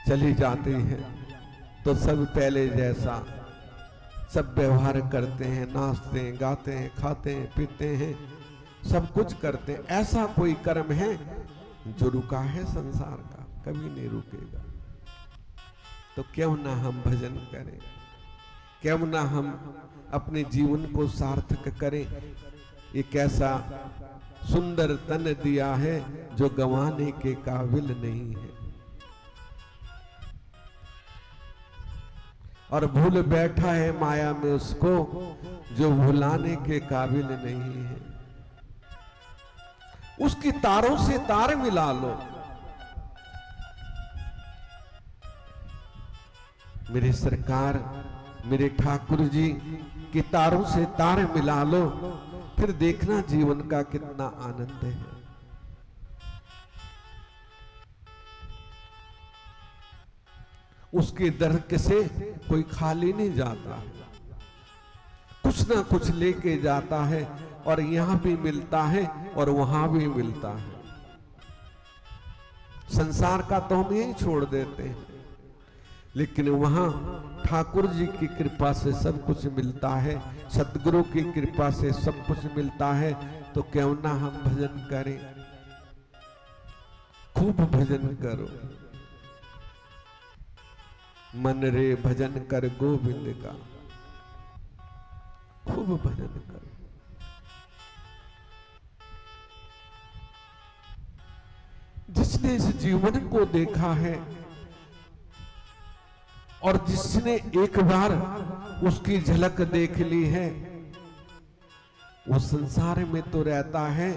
चली जाती है। तो सब पहले जैसा सब व्यवहार करते हैं, नाचते हैं, गाते हैं, खाते हैं, पीते हैं, सब कुछ करते हैं। ऐसा कोई कर्म है जो रुका है संसार का? कभी नहीं रुकेगा। तो क्यों ना हम भजन करें, क्यों ना हम अपने जीवन को सार्थक करें। एक ऐसा सुंदर तन दिया है जो गंवाने के काबिल नहीं है, और भूल बैठा है माया में उसको जो भुलाने के काबिल नहीं है। उसकी तारों से तार मिला लो। मेरे सरकार, मेरे ठाकुर जी की तारों से तार मिला लो, फिर देखना जीवन का कितना आनंद है। उसके दर से कोई खाली नहीं जाता, कुछ ना कुछ लेके जाता है, और यहां भी मिलता है और वहां भी मिलता है। संसार का तो हम यही छोड़ देते हैं, लेकिन वहां ठाकुर जी की कृपा से सब कुछ मिलता है, सतगुरु की कृपा से सब कुछ मिलता है। तो क्यों ना हम भजन करें, खूब भजन करो। मन रे भजन कर गोविंद का, खूब भजन करो। जिसने इस जीवन को देखा है और जिसने एक बार उसकी झलक देख ली है, वो संसार में तो रहता है,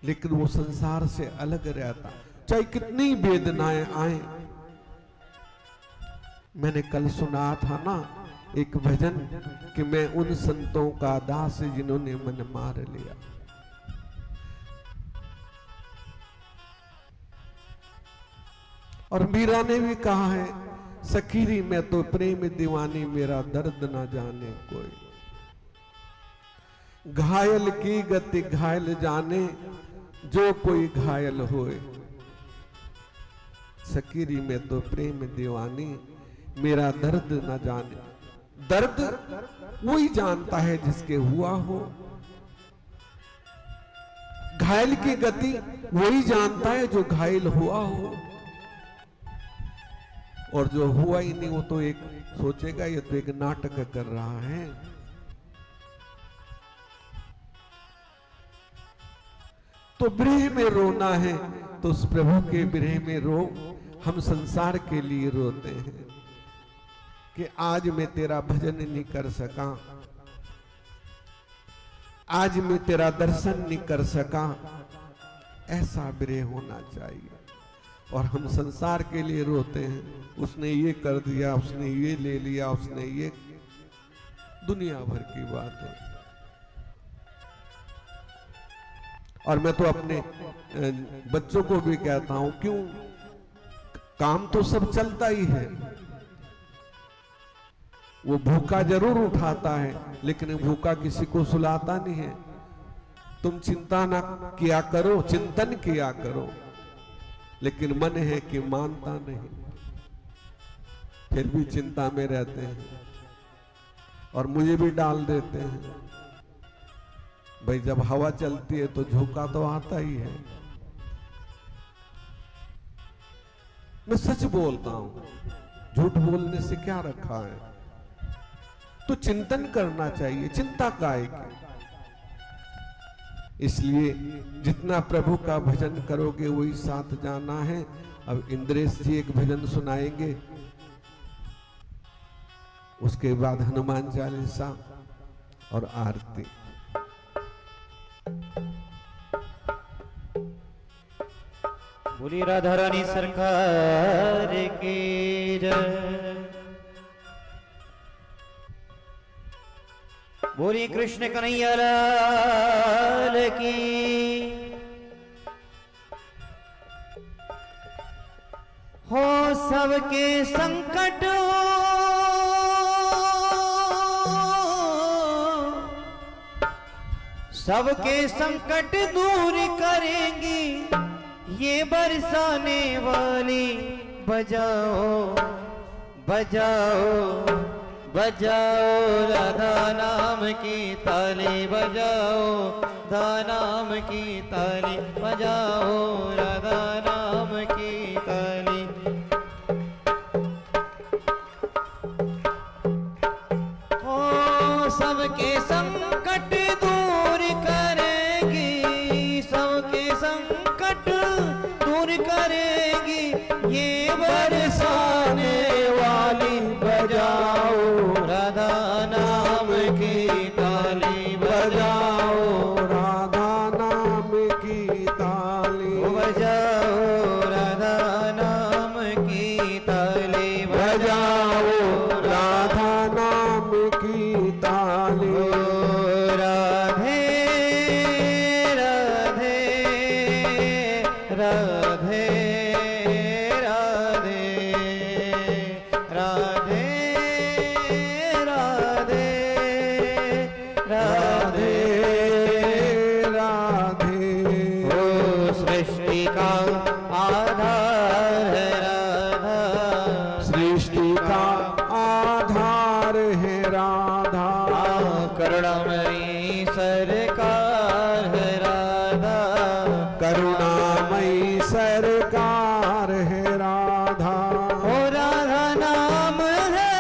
लेकिन वो संसार से अलग रहता, चाहे कितनी वेदनाएं आए। मैंने कल सुना था ना एक भजन कि मैं उन संतों का दास जिन्होंने मन मार लिया। और मीरा ने भी कहा है, सखीरी मैं तो प्रेम दीवानी, मेरा दर्द ना जाने कोई। घायल की गति घायल जाने, जो कोई घायल होए। सखीरी में तो प्रेम दीवानी, मेरा दर्द न जाने। दर्द वही जानता है जिसके हुआ हो, घायल की गति वही जानता है जो घायल हुआ हो, और जो हुआ ही नहीं वो तो एक सोचेगा ये तो एक नाटक कर रहा है। तो विरह में रोना है तो उस प्रभु के विरह में रो। हम संसार के लिए रोते हैं कि आज मैं तेरा भजन नहीं कर सका, आज मैं तेरा दर्शन नहीं कर सका, ऐसा विरह होना चाहिए। और हम संसार के लिए रोते हैं, उसने ये कर दिया, उसने ये ले लिया, उसने ये, दुनिया भर की बात है। और मैं तो अपने बच्चों को भी कहता हूं, क्यों, काम तो सब चलता ही है, वो भूखा जरूर उठाता है लेकिन भूखा किसी को सुलाता नहीं है। तुम चिंता ना किया करो, चिंतन किया करो, लेकिन मन है कि मानता नहीं, फिर भी चिंता में रहते हैं और मुझे भी डाल देते हैं। भाई जब हवा चलती है तो झोंका तो आता ही है। मैं सच बोलता हूं, झूठ बोलने से क्या रखा है। तो चिंतन करना चाहिए, चिंता काहे की। इसलिए जितना प्रभु का भजन करोगे वही साथ जाना है। अब इंद्रेश जी एक भजन सुनाएंगे, उसके बाद हनुमान चालीसा और आरती। बोली राधा रानी सरकार की जय, बोली कृष्ण कन्हैया लाल की। हो सबके संकट सबके संकट दूर करेंगी ये बरसाने वाली। बजाओ बजाओ बजाओ राधा नाम की ताली, बजाओ राधा नाम की ताली, बजाओ राधा नाम की ताली। ओ सबके संकट दूर करेगी, सबके संकट दूर करेगी ये बरसाने वाली। बजाओ राधा नाम की ताली, बजाओ राधा नाम की ताली, बजाओ राधा नाम की ताली, बजाओ राधा नाम की ताली। राधे राधे राधे राधे राधे राधे राधे राधे। ओ सृष्टि का आधार है राधा, सृष्टि का आधार है राधा, करुणामयी सरकार है राधा, करुणामयी सरकार है राधा। ओ राधा नाम है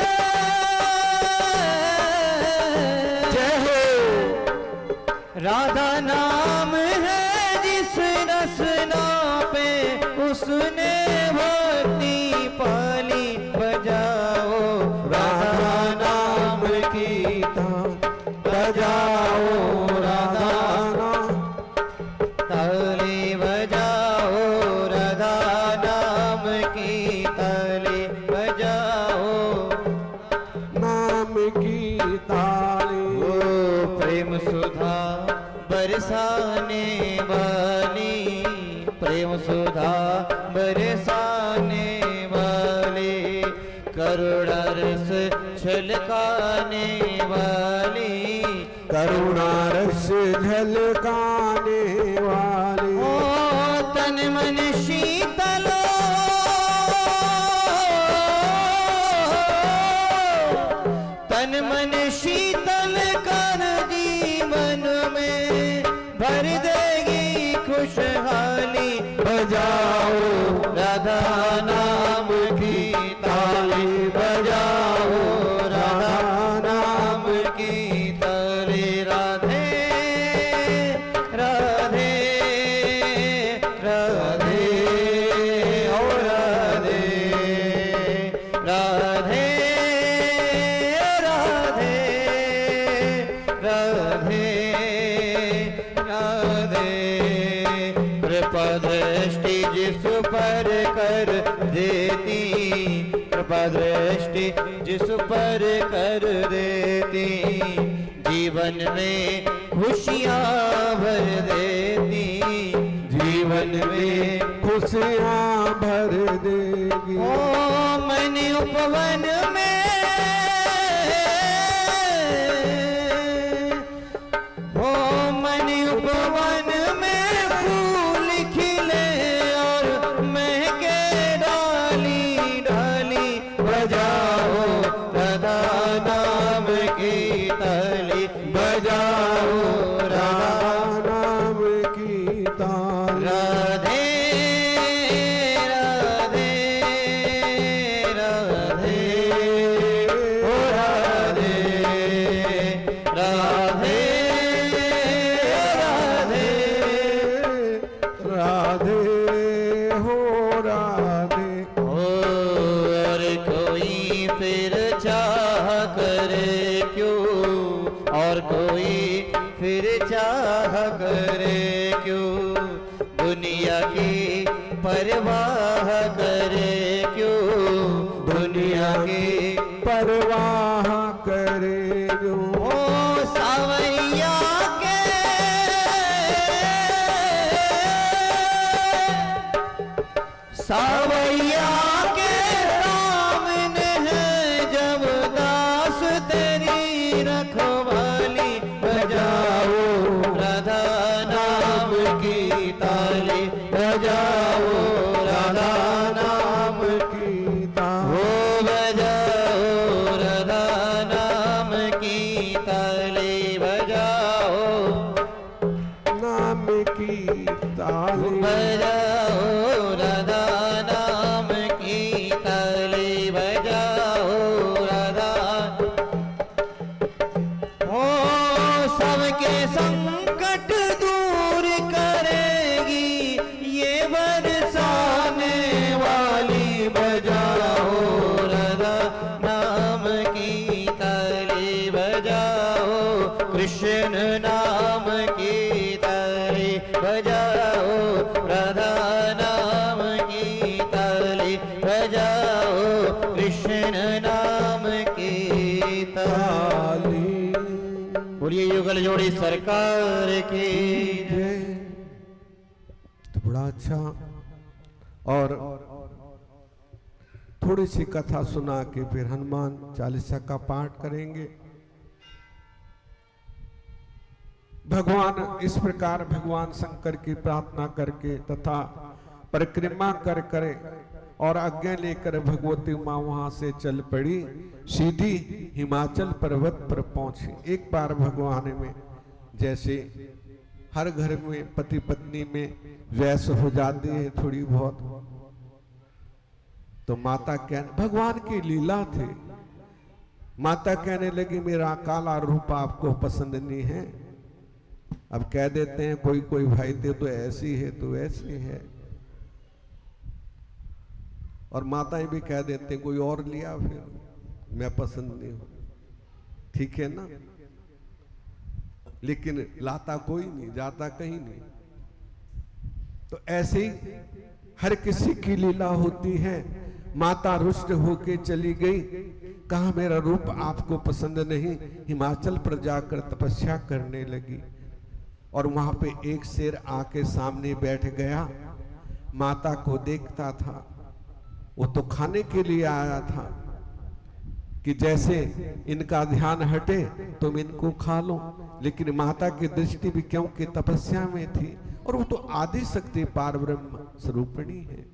जय हो। राधा नाम है जिस रसना पे उसने भक्ति पाली। बजाओ राधा नाम की बजाओ राधा नाम, ताली, बजाओ राधा नाम की ताली, बजाओ नाम की ताली। ओ प्रेम सुधा बरसाने वाली, प्रेम सुधा बरसाने वाली, करुणा रस छलकाने वाली, करुणा रस झलकाने वाली। ओ तन मन शीतल तन राधे राधे। कृपा दृष्टि जिस पर कर देती, कृपा दृष्टि जिस पर कर देती, जीवन में खुशियाँ भर देती, जीवन में खुशियाँ भर देगी। ओ मन उपवन में, ओ मन उपवन में फूल खिले और महके डाली डाली, बजाओ राधा नाम की ताली, बजाओ राधा नाम की ताली। राधे राधे राधे ओ राधे राधे राधे राधे हो राधे। और कोई फिर चाह करे क्यों, और कोई फिर चाह करे क्यों, दुनिया की परवाह करे क्यों, दुनिया की परवाह करे जो। ओ सावैया के, सावैया के सामने है जब दास तेरी रखवाली, बजाओ राधा नाम की ताली, बजाओ राधा नाम की ताली। ओ बजाओ राधा नाम की ताली, बजाओ नाम की ताली। बजाओ राधा नाम की ताली, बजाओ राधा। ओ सबके संकट दूर करेगी ये बरसाने वाली, बजाओ राधा नाम की ताली, बजाओ कृष्ण नाम की ताली, बजाओ राधा नाम की ताली, बजाओ कृष्ण नाम की ताली। बोलिए युगल जोड़ी सरकार की जय। तो बड़ा अच्छा। और थोड़ी सी कथा सुना के फिर हनुमान चालीसा का पाठ करेंगे। भगवान इस प्रकार भगवान शंकर की प्रार्थना करके तथा परिक्रमा कर करे और आज्ञा लेकर भगवती माँ वहां से चल पड़ी, सीधी हिमाचल पर्वत पर पहुंची। एक बार भगवान में जैसे हर घर में पति पत्नी में वैस हो जाती है थोड़ी बहुत, तो माता भगवान की लीला थी। माता कहने लगी मेरा काला रूप आपको पसंद नहीं है। अब कह देते हैं कोई कोई भाई थे तो ऐसी है तो ऐसी है, और माताएं भी कह देते कोई और लिया फिर मैं पसंद नहीं हूं, ठीक है ना। लेकिन लाता कोई नहीं, जाता कहीं नहीं। तो ऐसे ही हर किसी की लीला होती है। माता रुष्ट होके चली गई, कहा मेरा रूप आपको पसंद नहीं, हिमाचल पर जाकर तपस्या करने लगी। और वहां पे एक शेर आके सामने बैठ गया, माता को देखता था। वो तो खाने के लिए आया था कि जैसे इनका ध्यान हटे तुम इनको खा लो, लेकिन माता की दृष्टि भी क्योंकि तपस्या में थी, और वो तो आदि शक्ति पार ब्रह्म स्वरूपिणी है।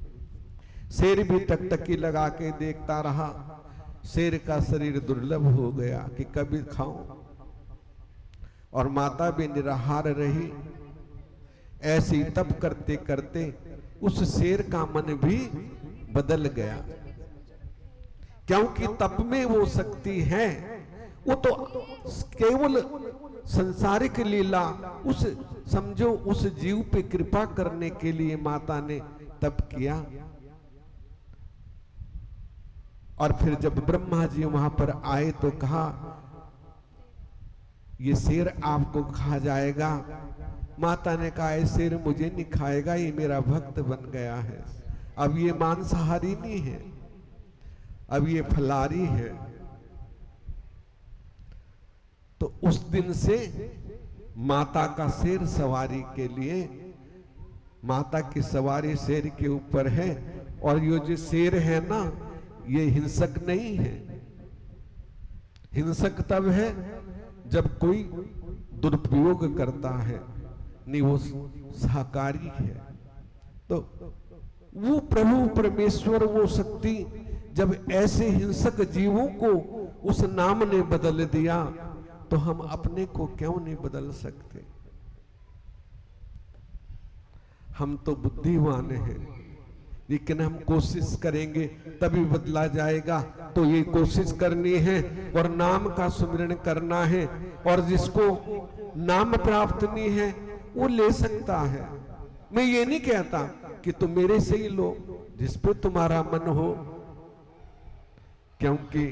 शेर भी टकटकी लगा के देखता रहा। शेर का शरीर दुर्लभ हो गया कि कभी खाऊं, और माता भी निराहार रही। ऐसी तप करते करते उस शेर का मन भी बदल गया, क्योंकि तप में वो शक्ति है। वो तो केवल संसारिक लीला, उस समझो उस जीव पे कृपा करने के लिए माता ने तप किया। और फिर जब ब्रह्मा जी वहां पर आए तो कहा ये शेर आपको खा जाएगा। माता ने कहा ये शेर मुझे नहीं खाएगा, ये मेरा भक्त बन गया है। अब ये मांसाहारी नहीं है, अब ये फलाहारी है। तो उस दिन से माता का शेर सवारी के लिए, माता की सवारी शेर के ऊपर है। और ये जो शेर है ना, ये हिंसक नहीं है। हिंसक तब है जब कोई दुरुपयोग करता है, नहीं वो शाकाहारी है। तो वो प्रभु परमेश्वर, वो शक्ति जब ऐसे हिंसक जीवों को उस नाम ने बदल दिया, तो हम अपने को क्यों नहीं बदल सकते? हम तो बुद्धिमान हैं, लेकिन हम कोशिश करेंगे तभी बदला जाएगा। तो ये कोशिश करनी है और नाम का सुमिरन करना है। और जिसको नाम प्राप्त नहीं है वो ले सकता है। मैं ये नहीं कहता कि तुम मेरे से ही लो, जिस पे तुम्हारा मन हो, क्योंकि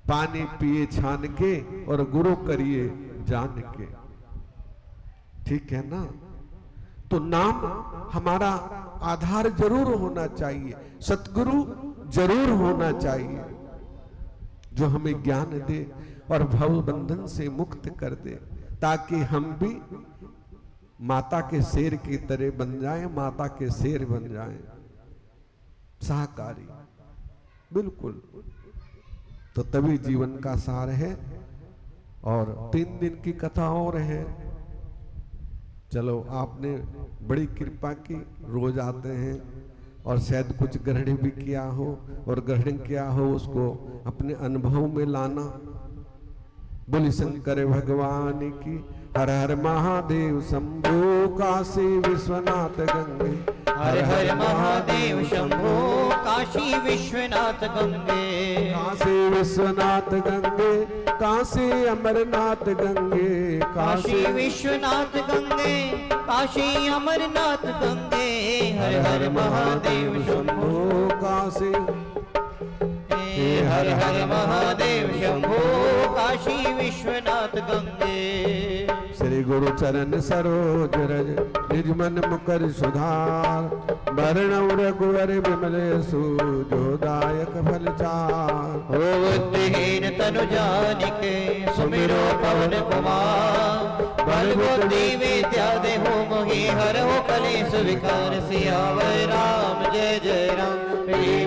पानी पिए छान के और गुरु करिए जान के। ठीक है ना? तो नाम हमारा आधार जरूर होना चाहिए, सतगुरु जरूर होना चाहिए, जो हमें ज्ञान दे और भव बंधन से मुक्त कर दे, ताकि हम भी माता के शेर की तरह बन जाएं, माता के शेर बन जाएं, सहकारी। बिल्कुल। तो तभी जीवन का सार है। और 3 दिन की कथा और है। चलो, आपने बड़ी कृपा की, रोज आते हैं और शायद कुछ ग्रहण भी किया हो, और ग्रहण किया हो उसको अपने अनुभव में लाना। बोली शंकर भगवान की। हर हर महादेव शंभो काशी विश्वनाथ गंगे। हर हर महादेव शंभो काशी विश्वनाथ गंगे। काशी विश्वनाथ गंगे, काशी अमरनाथ गंगे। काशी विश्वनाथ गंगे, काशी अमरनाथ गंगे। हर हर महादेव शंभो काशी। हर हर महादेव शंभो काशी विश्वनाथ गंगे। श्री गुरु चरण सरोज रज निज मन मुकर सुधार। वर्ण रघुवर विमल सुजोदायक फल चार। हो बुद्धिहीन तनु जानिके सुमिरो पवन कुमार। बल बुद्धि विद्या देहु मोहि हरहु कलेश विकार। सियावर राम जय जय राम,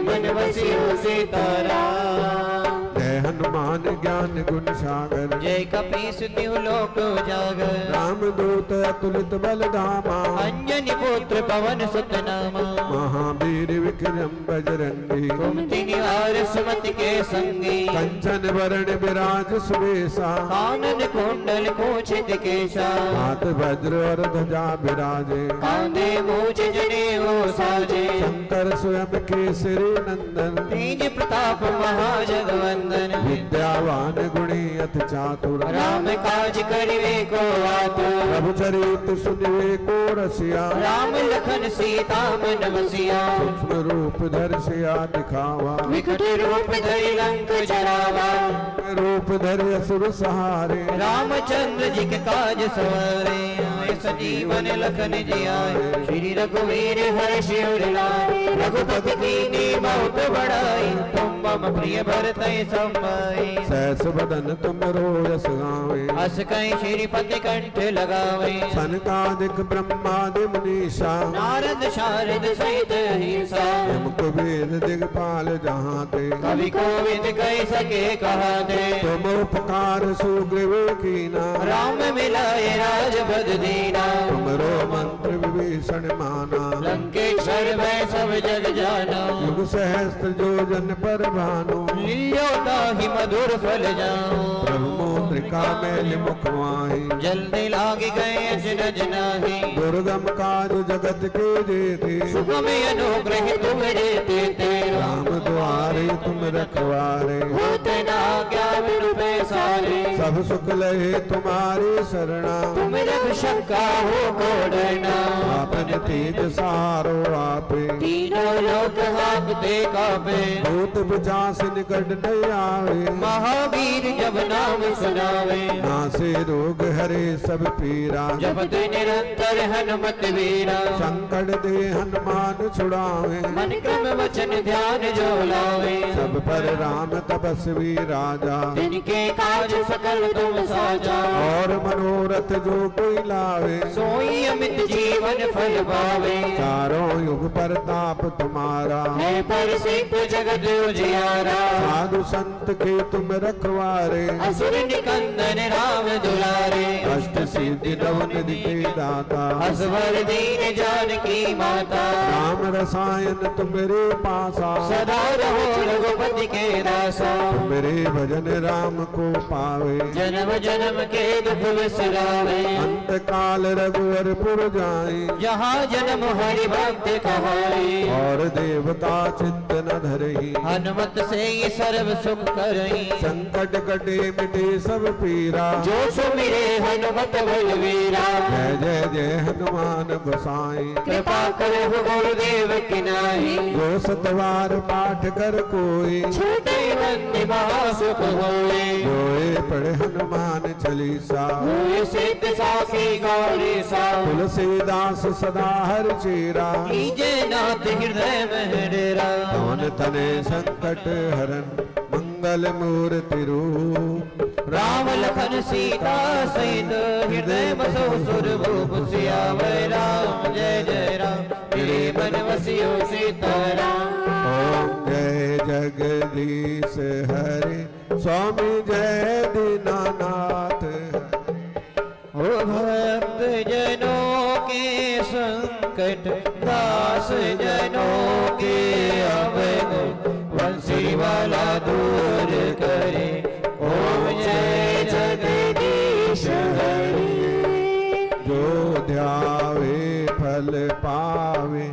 मन बसियो सीताराम। जय हनुमान ज्ञान गुण सागर। जय कपीस तिहु लोक उजागर। राम दूत अतुलित बल धामा। अंजनी पुत्र पवन सुत नामा। महावीर विक्रम बजरंगी। कुमति निवार सुमति के संगी। कंचन वरण विराज सुवेशा। कानन कुंडल कुंचित केशा। हाथ वज्र और ध्वजा विराजे। कांधे मूछ जनेऊ साजे। शंकर स्वयं केसरी नंदन। तेज प्रताप महाजगवंदन। विद्यावान गुणी अति चातुर। राम काज करिवे को आतुर। प्रभु चरित सुनिवे को रसिया। राम लखन सीता मन बसिया। सूक्ष्म रूप धरि सिया दिखावा। विकट रूप धरि लंक जरावा। रूप धरि असुर सहारे। रामचंद्र जी के काज सवारे। सजीवन लखन जियाए। श्री रघुवीर हर्ष उर लाए। रघुपति कीन्ही बहुत बड़ाई। तुम मम प्रिय भरत समाई। सहस बदन तुम रोयस गावे। अस कहीं श्रीपति कंठ लगावे। सनकादिक ब्रह्मादि मुनीषा। नारद शारद सहित अहिंसा। यम कुबेर दिगपाल जहाँ ते। कवि कोविद कह सके कहा दे। तुम उपकार सुग्रीव कीना। राम मिलाए राजपद दीना। तुमरो मंत्र विभीषण माना। लंकेश्वर भय सब जग जाना। युग सहस्त्र जो जन पर भानु। लियो ताहि मधुर फल जाऊं। प्रभु मुद्रिका मैल मुख माहि। जल्दी लाग गए अजनज नाही। दुर्गम काज जगत के जेते। सुगम अनुग्रह तुम रे तेते। राम द्वारे तुम रखवारे। होत ना क्या बिनु पैसारे। सब सुख लहे तुम्हारी शरणा, तुम जग शंका हो को डरना। आपन तेज सारो आपे, तीनों लोक हाँकते कांपे। भूत पिशाच निकट नहीं आवे, महावीर जब नाम सुनावे। नासे रोग हरे सब पीरा, जपत निरंतर हनुमत वीरा। संकट दे हनुमान छुड़ावे, मन क्रम वचन ध्यान जो लावे। सब पर राम तपस्वी राजा, जिनके काज सकल तुम साजा। और मनोरथ जो कोई लावे, सोई अमित जीवन फल पावे। चारों युग प्रताप तुम्हारा, है पर सिद्ध जगत उजियारा। साधु संत के तुम रखवारे, असुर निकंदन राम दुलारे। अष्ट सिद्धि नव निधि के दाता, असवर दीन जानकी माता। राम रसायन तुम्हारे पासा, सदा रहो रघुपति के दासा। मेरे भजन राम को पावे, जन्म जन्म के दुख विसरावे। अंत काल रघुवर पुर जाए, जहाँ जन्म हरि भक्त कहाई। और देवता चित्त न धरही, हनुमत से ये सर्व सुख करई। संकट कटे मिटे सब पीरा, जो सुमिरे हनुमत बलवीरा। जय जय जय हनुमान गोसाई, कृपा करे गुरुदेव की नाई। जो सतवार पाठ कर कोई, छूटे बंदी महासुख होए। जोए पढ़े हनुमान चालीसा, होए सिद्ध साखी गौरी सा। तुलसीदास सदा हर चेरा, कीजे नाथ हृदय में डेरा। पवन तने संकट हरन मंगल मूर्ति रूप, राम लखन सीता सहित हृदय बसो सुरभूप। सियावर राम जय जय राम, मेरे मन बसियो सीताराम। ओम जय जगदीश हरे, स्वामी जय दीनानाथ। हो भक्त जनों के संकट, दास जनों के अवगुण। बंसी वाला दूर करे, ओम जय जगदीश हरि। जो ध्यावे फल पावे,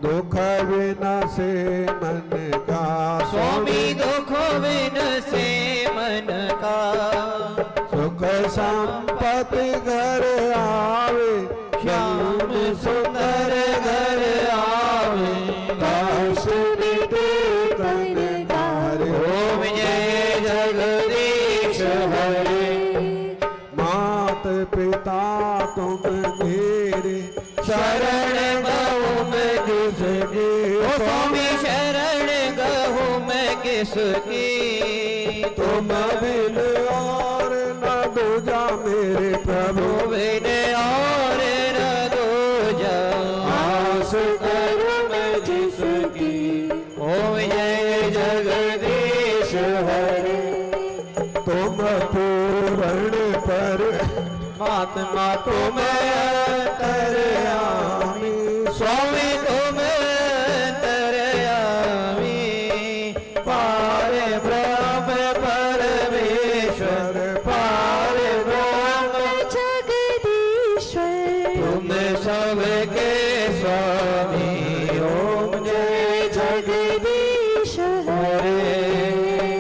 दुख विनाशे मन का। स्वामी दुखों बिन से मन का। सुख संपत्ति घर आवे, श्याम सुंदर घर आवे। काश मिटे तन तारे। ओम जय जगदीश हरि। मात पिता तुम मेरे, शरण गहूँ मैं किसकी। ओ स्वामी शरण गहूँ मैं किसकी। तुम बिन और न दूजा मेरे प्रभु, बिन और न दूजा। आस करूँ मैं जिसकी। ओम जय जगदीश हरि। तुम पूर्ण पर महात्मा तुम अंतर्यामी। स्वामी तुम अंतर्यामी। पारे ब्रह्म परमेश्वर, पारे ब्रह्म जगदीश्वर। तुम सबके स्वामी। ओम जय जगदीश हरे।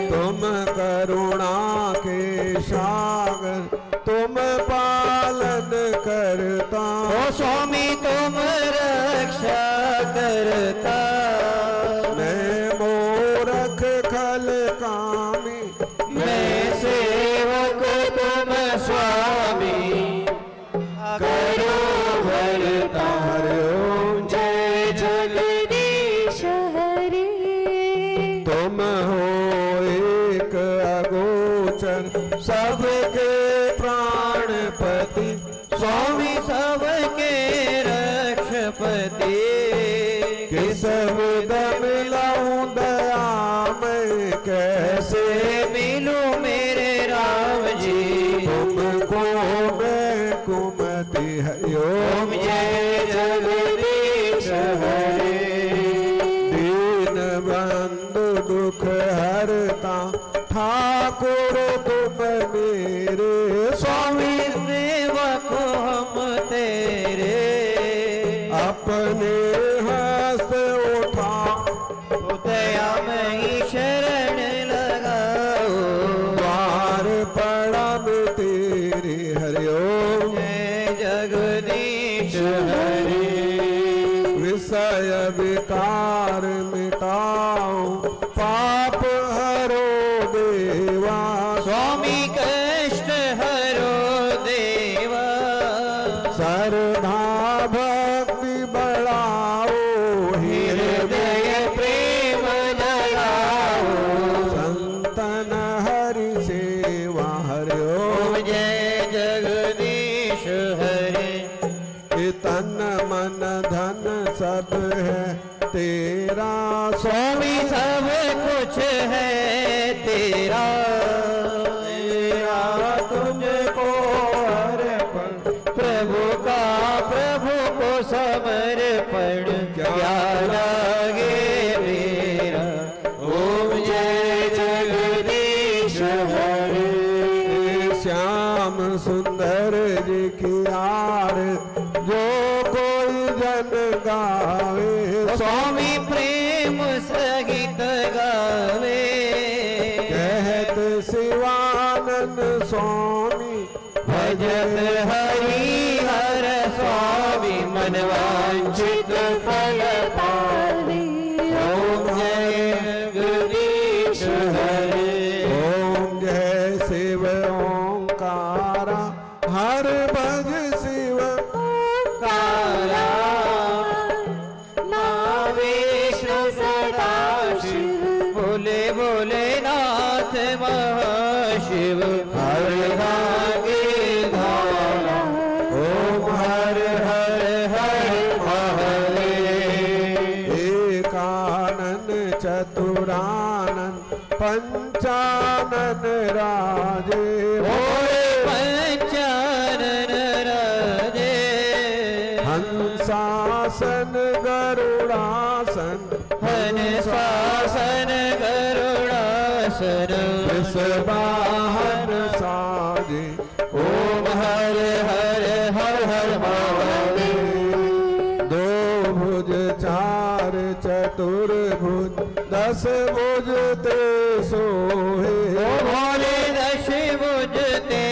तुम करुणा के सागर, तुम पालन करता। ओ स्वामी तुम रक्षा करता। मैं मूरख खल कामी, मैं सेवक तुम स्वामी। करो भरता। हरि ओम जय जगदीश हरे। तुम हो एक अगोचर, सबके प्राणपति। स्वामी सबके रक्षपति। किस विध मिलाऊं दया मैं, कैसे मिलूं मेरे राम जी। तुमको मैं कुमति हरि ओम जय जगदीश हरे। दीन बंधु दुख हरता, ठाकुर तुम मेरे। स्वामी सेवक हम तेरे। अपने हस्त उठा, दया में ही शरण लगाओ। विकार मिटाओ पाप हरो देवा। स्वामी कष्ट हरो देवा। श्रद्धा भक्ति बढ़ाओ हृदय प्रेम जगाओ। संतन हरि सेवा हरिओ। ओम जय जगदीश हरे। ये तन मन धन सब है तेरा। स्वामी सब कुछ है तेरा। तेरा तुझको अर्पण प्रभु का प्रभु को समर्पण क्या लागे मेरा। ओम जय जगदीश हरे। श्याम सुंदर जी की आर जो कोई जन गावे। स्वामी प्रेम सहित गावे। कहत शिवानंद स्वामी भजत हरि हर स्वामी मन वांछित फल पावे। ओम जय जगदीश हरे। ओम जय शिव ओंकारा हर भज शिव कारा विष्णु सदा शिव। बोले बोले नाथ महाशिव हर भागे धारा। ओम हर हर हर महादेव। एकानन चतुरानन पंचानन राजे। भोले पंचानन राजे। हंसासन गरुड़ासन हंसासन गरुड़ासन। वृषभावन साजे। ओम हर हर हर हर महादेव। दो भुज चार चतुर्भुज दस भुज ते सोहे। ओ भोले दश भुज ते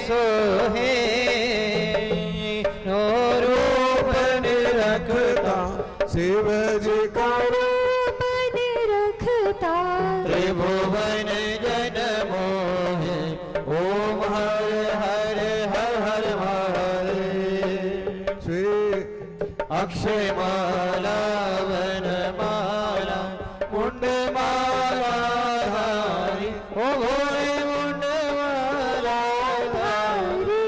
सोहे। नो रूप निरखता शिव जी का रूप निरखता। त्रिभुवन जन मोहे। ओम हर हर हर हर महादेव। श्री अक्षय माला वन माला मुंड माला धारी। ओ भोले मुंड माला धारी।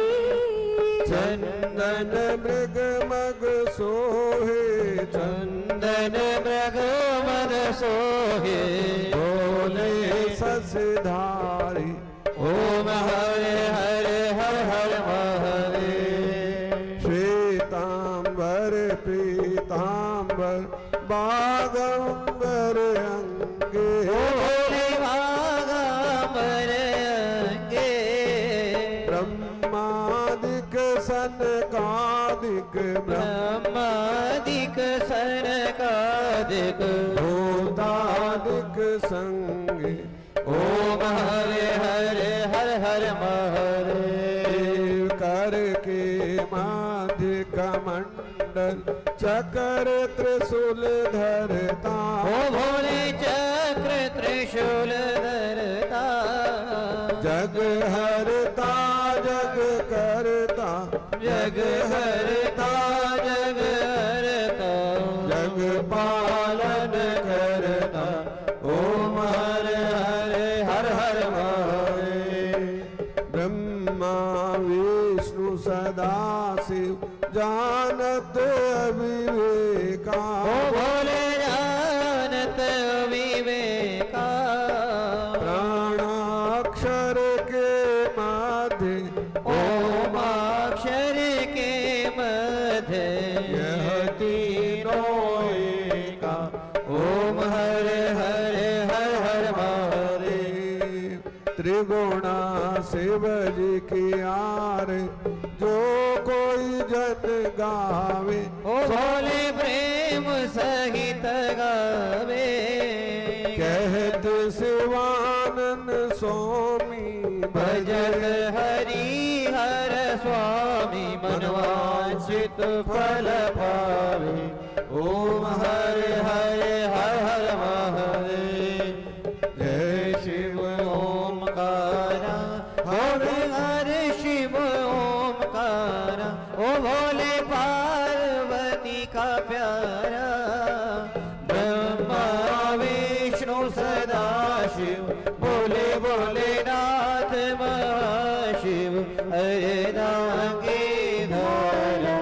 चंदन मृग मग सोहे। चंदन मृग मद सोहे। बोले ससधारी। ओम हर हर हर हर महादेव। श्वेतांबर पीतांबर बागंबर अंगे। भोले भागंबर अंगे। ब्रह्मादिक सनकादिक ब्रह्मादिक सनकादिक। भूतादिक संगे। ओम हरे हरे हर हर महादेव। कर के माध्य कमंडल चक्र त्रिशूल धरता। ओ भोले चक्र त्रिशूल धरता। जग हरता जग करता। जग हरता जग हरता। जग पालन करता। ओम हरे हरे हर हर महादेव। ब्रह्मा विष्णु सदा शिव जानत अविवेका। ओ भोले जानत विवेका। प्राणाक्षर के मध्य ओम अक्षर के मध्य। यह तीनों एका। ओम हरे हरे हर हर महादेव। त्रिगुणा शिव जी की आर जो कोई जन गावे। ओ भोले प्रेम सहित गावे। कहत शिवानंद स्वामी भजन हरि हर स्वामी मन वांछित फल पावे। ओम हरे हरे हर हर महादेव। जय शिव ओमकारा हरे हरे शिव ओमकारा। ओ भोले पार्वती का प्यारा ब्रह्मा विष्णु सदा शिव बोले बोले नाथ महाशिव हरे रागे धारा।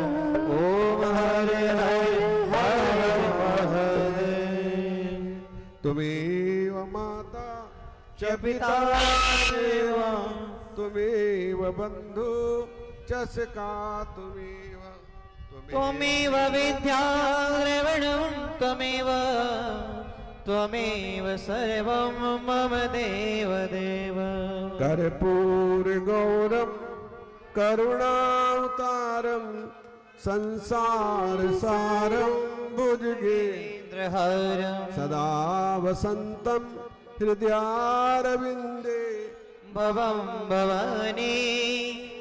ओम हरे हरे हर महादेव। तुमेव माता च पिता देव तुमेव बंधु च सखा त्वमेव विद्या द्रविणं त्वमेव सर्वं मम देव देव। कर्पूर गौरम करुणावतारम संसार सारम भुजगेन्द्रहारं सदा वसंतम हृदयारविंदे भवं भवानी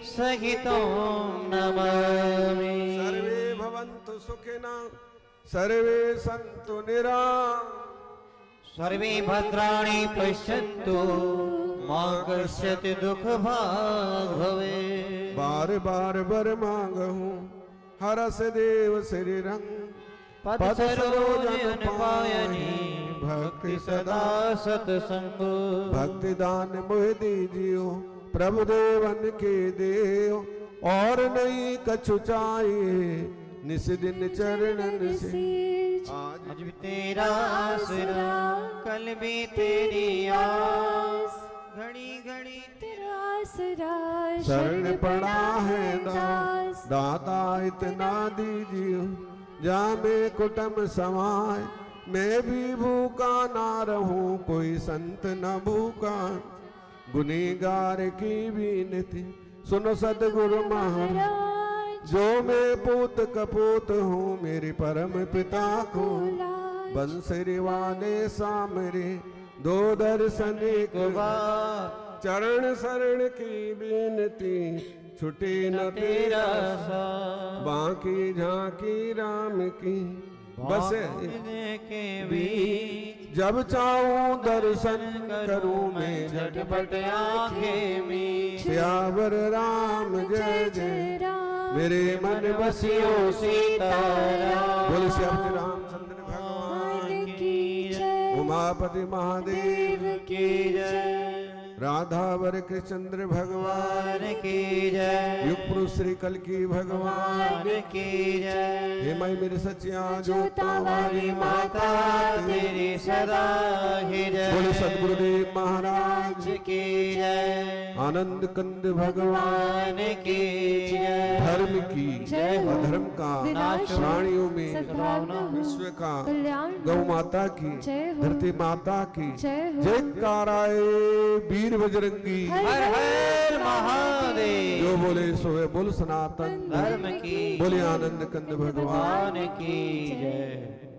सहितं नमामि। सर्वे भवन्तु सुखिनः सर्वे सन्तु निरामयाः सर्वे भद्राणि पश्यन्तु मा कश्चित् दुःखभाग् भवेत्। बार बार वर मांगहूँ हरस देव श्रीरंग पद सरोजन पायनी भक्ति सदा सतसंग। भक्ति दान मोह दीजियो प्रभु देवन के देव और नहीं कछु चाहिए निस दिन चरणन से। आज भी तेरा आसरा कल भी तेरी आस घड़ी घड़ी तेरा आसरा शरण पड़ा है दास दाता इतना दीजिए जा में कुटुंब समाए मैं भी भूखा ना रहूं कोई संत न भूखा। गुनेगार की विनती सुनो सदगुरु महाराज जो मैं पूत कपूत हूँ मेरे परम पिता को बंसरी वाले सामरे दो दर्शन एक बार चरण शरण की विनती छुटे न तेरा सा बाकी झांकी राम की बस के बीच जब चाहूं दर्शन करूं मैं झटपट आंखें में श्यावर राम जय जय मेरे मन बसियो सीताराम। बोल श्याम रामचंद्र भगवान की जय उमापति महादेव की जय राधावर कृष्णचंद्र भगवान की जय युग पुरुष श्री कल की भगवान की जय। हे माई मेरे सचिया जोता वाली माता तेरी सदा ही जय। बोले सदगुरुदेव महाराज की जय आनंद कंद भगवान की जय। धर्म की जय हो। अधर्म का विनाश प्राणियों में सद्भावना हो। विश्व का कल्याण हो। गौ माता की जय हो। धरती माता की जय हो। जयकाराए वीर बजरंगी हर हर महादेव। जो बोले सोए बोल सनातन धर्म की बोले आनंद कंद भगवान की जय।